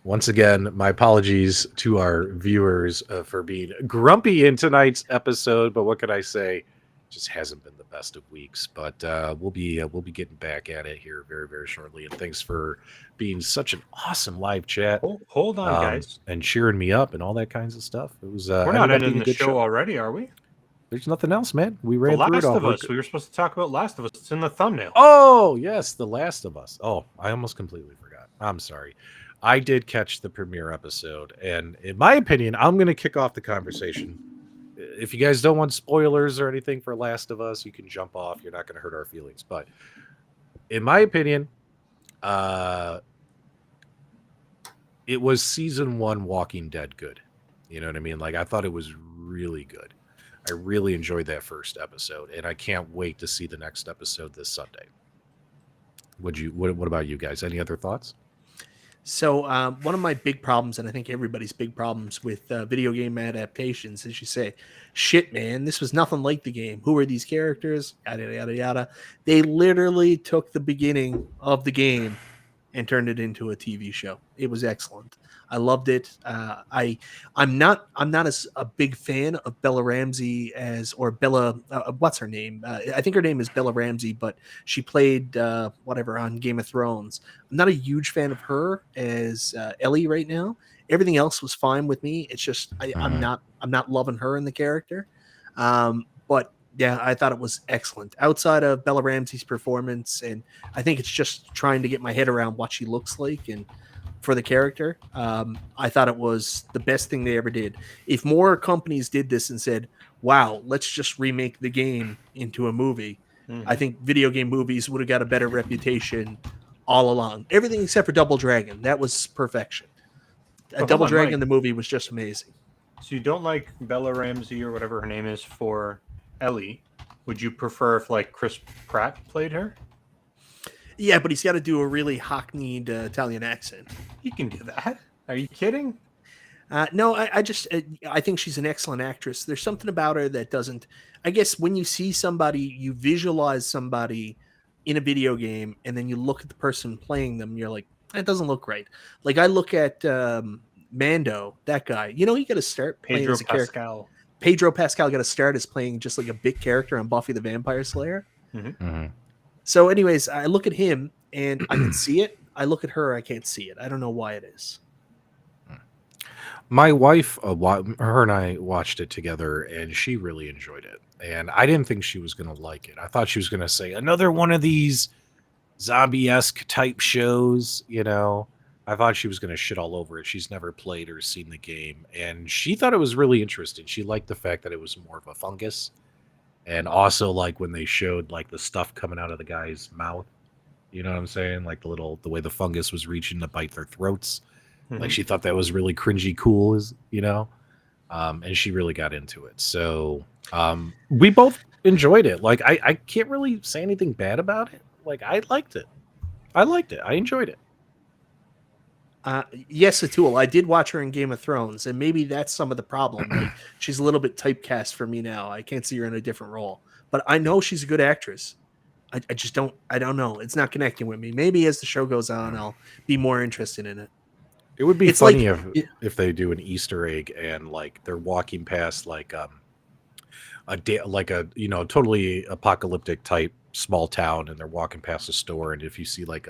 Once again, my apologies to our viewers for being grumpy in tonight's episode. But what could I say? It just hasn't been the best of weeks. But we'll be getting back at it here very, very shortly. And thanks for being such an awesome live chat. Hold on, guys, and cheering me up and all that kinds of stuff. It was. We're not ending the show already, are we? There's nothing else, man. We ran The through it Last all. of Us. We were supposed to talk about Last of Us. It's in the thumbnail. Oh yes, The Last of Us. Oh, I almost completely forgot. I'm sorry. I did catch the premiere episode, and in my opinion, I'm going to kick off the conversation. If you guys don't want spoilers or anything for Last of Us, you can jump off. You're not going to hurt our feelings. But in my opinion, it was season 1 Walking Dead good. You know what I mean? Like, I thought it was really good. I really enjoyed that first episode, and I can't wait to see the next episode this Sunday. What about you guys? Any other thoughts? So one of my big problems, and I think everybody's big problems with video game adaptations, is you say, shit, man, this was nothing like the game. Who are these characters? Yada, yada, yada. They literally took the beginning of the game and turned it into a TV show. It was excellent. I loved it. I'm not as a big fan of Bella Ramsey or Bella. What's her name? I think her name is Bella Ramsey, but she played whatever on Game of Thrones. I'm not a huge fan of her as Ellie right now. Everything else was fine with me. It's just I'm not loving her in the character. But yeah, I thought it was excellent. Outside of Bella Ramsey's performance, and I think it's just trying to get my head around what she looks like and for the character, I thought it was the best thing they ever did. If more companies did this and said, wow, let's just remake the game into a movie, I think video game movies would have got a better reputation all along. Everything except for Double Dragon. That was perfection. Double Dragon, the movie, was just amazing. So you don't like Bella Ramsey or whatever her name is for Ellie. Would you prefer if like Chris Pratt played her? Yeah, but he's got to do a really hackneyed Italian accent. He can do that. Are you kidding? No, I think she's an excellent actress. There's something about her that doesn't. I guess when you see somebody, you visualize somebody in a video game, and then you look at the person playing them, you're like, That doesn't look right. Like I look at Mando, that guy. You know, he got to start playing Pedro as a character. Pascal. Pedro Pascal got to start as playing just like a big character on Buffy the Vampire Slayer. Mhm. So, anyways, I look at him and I can see it. I look at her, I can't see it. I don't know why it is. My wife, her and I watched it together, and she really enjoyed it. And I didn't think she was going to like it. I thought she was going to say another one of these zombie-esque type shows. You know, I thought she was going to shit all over it. She's never played or seen the game, and she thought it was really interesting. She liked the fact that it was more of a fungus, and also like when they showed like the stuff coming out of the guy's mouth. You know what I'm saying? Like the way the fungus was reaching to bite their throats. Like she thought that was really cringy cool, and she really got into it. So we both enjoyed it. Like I can't really say anything bad about it. Like I liked it. I enjoyed it. Yes, Atul, I did watch her in Game of Thrones, and maybe that's some of the problem. Like, she's a little bit typecast for me now. I can't see her in a different role, but I know she's a good actress. I just don't know. It's not connecting with me. Maybe as the show goes on, I'll be more interested in it. It would be It's funny like- if they do an Easter egg and like they're walking past like a totally apocalyptic type small town, and they're walking past a store, and if you see like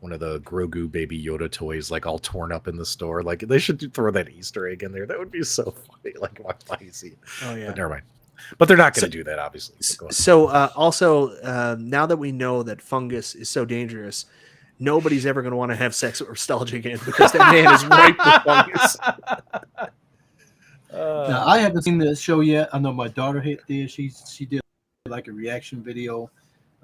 one of the Grogu baby Yoda toys like all torn up in the store, like they should throw that Easter egg in there. That would be so funny. Like why you see it? Oh yeah. But never mind. But they're not going to do that, obviously. Go ahead. So also, now that we know that fungus is so dangerous, nobody's ever going to want to have sex with Nostalgia again because that man is ripe with fungus. Now, I haven't seen the show yet. I know my daughter did. She did like a reaction video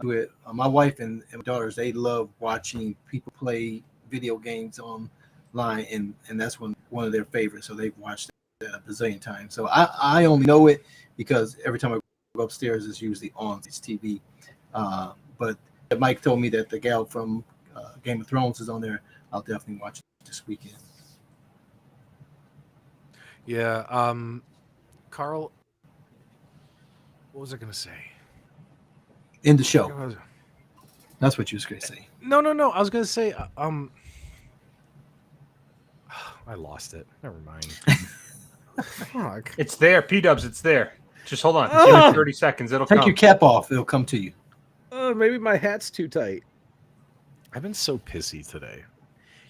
to it. My wife and my daughters, they love watching people play video games online, and that's one of their favorites. So they've watched it a bazillion times. So I only know it because every time I go upstairs, it's usually on its TV. But Mike told me that the gal from Game of Thrones is on there. I'll definitely watch it this weekend. Yeah, Carl, what was I going to say? In the show. That's what you was going to say. No. I was going to say, I lost it. Never mind. Fuck. It's there, P-Dubs. It's there. Just hold on. Give it 30 seconds. It'll Take come. your cap off. It'll come to you. Maybe my hat's too tight. I've been so pissy today.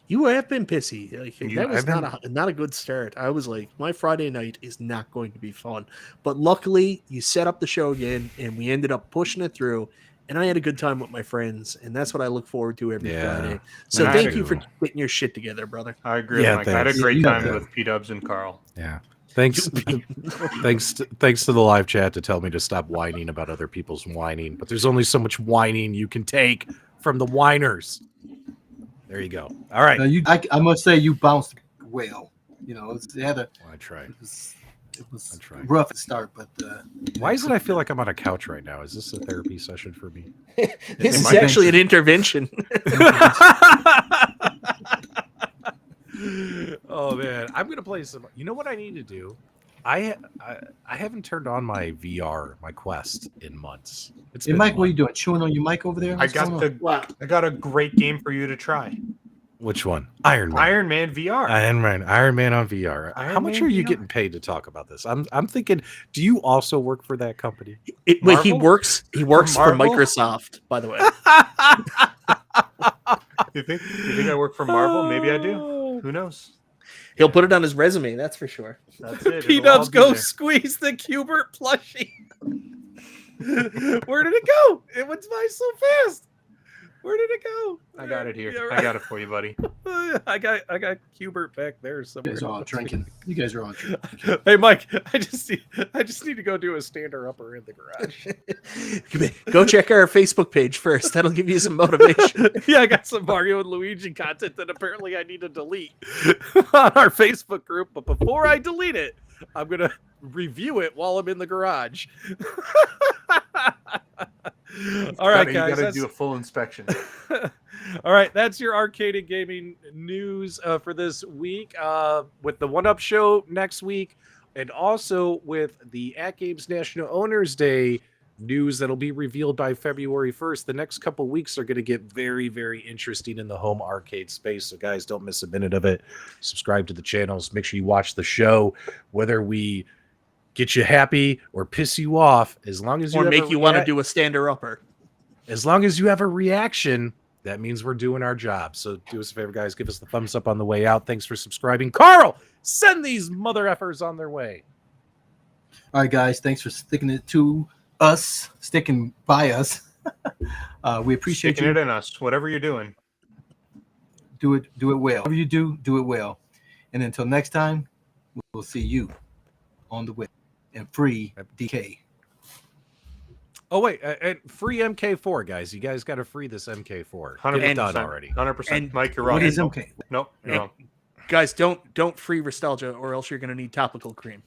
You have been pissy. Like, that was I've not a good start. I was like, my Friday night is not going to be fun. But luckily, you set up the show again, and we ended up pushing it through. And I had a good time with my friends, and that's what I look forward to every Friday. So Me thank too. you for getting your shit together, brother. I agree, Yeah, Mike. I had a thanks. great You time got with P-Dubs and Carl. Yeah. Thanks to the live chat to tell me to stop whining about other people's whining. But there's only so much whining you can take from the whiners. There you go. All right. I must say you bounced well. You know, I tried. It was tried. rough at start, but Why is it I feel like I'm on a couch right now? Is this a therapy session for me? This is might be. actually an intervention. Oh man, I'm gonna play some. You know what I need to do? I haven't turned on my VR, my Quest, in months. It's hey, been Mike, a what are you month. doing? Chewing on your mic over there? I What's going on? I got a great game for you to try. Which one? Iron Man. Iron Man VR. Iron Man on VR. Iron How much Man are you VR? getting paid to talk about this? I'm thinking. Do you also work for that company? Wait, he Marvel? works for Marvel? Microsoft, by the way. You think I work for Marvel? Maybe I do. Who knows? He'll put it on his resume, that's for sure. That's it. P-Dubs, It'll all go be there. squeeze the Cubert plushie. Where did it go? It went by so fast. Where did it go? I got it here. Yeah, I got it for you, buddy. I got Cubert back there You somewhere. guys are all drinking. You guys are all drinking. Hey Mike, I just need to go do a stander upper in the garage. Go check our Facebook page first. That'll give you some motivation. Yeah, I got some Mario and Luigi content that apparently I need to delete on our Facebook group. But before I delete it, I'm gonna review it while I'm in the garage. All right, You guys. gotta do a full inspection. All right, that's your arcade and gaming news for this week. With the 1UP show next week, and also with the AtGames National Owners Day news that'll be revealed by February 1st. The next couple weeks are going to get very, very interesting in the home arcade space. So, guys, don't miss a minute of it. Subscribe to the channels. Make sure you watch the show, whether we get you happy or piss you off, as long as you make you want to do a stander-upper. As long as you have a reaction, that means we're doing our job. So do us a favor, guys. Give us the thumbs up on the way out. Thanks for subscribing. Carl, send these mother effers on their way. All right, guys. Thanks for sticking it to us, sticking by us. We appreciate Sticking you. it in us, whatever you're doing. Do it well. Whatever you do it well. And until next time, we'll see you on the web and free DK. Oh, wait. And free MK4, guys. You guys got to free this MK4. 100%. Get it done already. 100%. Mike, you're wrong. What is MK? Nope, you're wrong. Guys, don't free Nostalgia, or else you're going to need topical cream.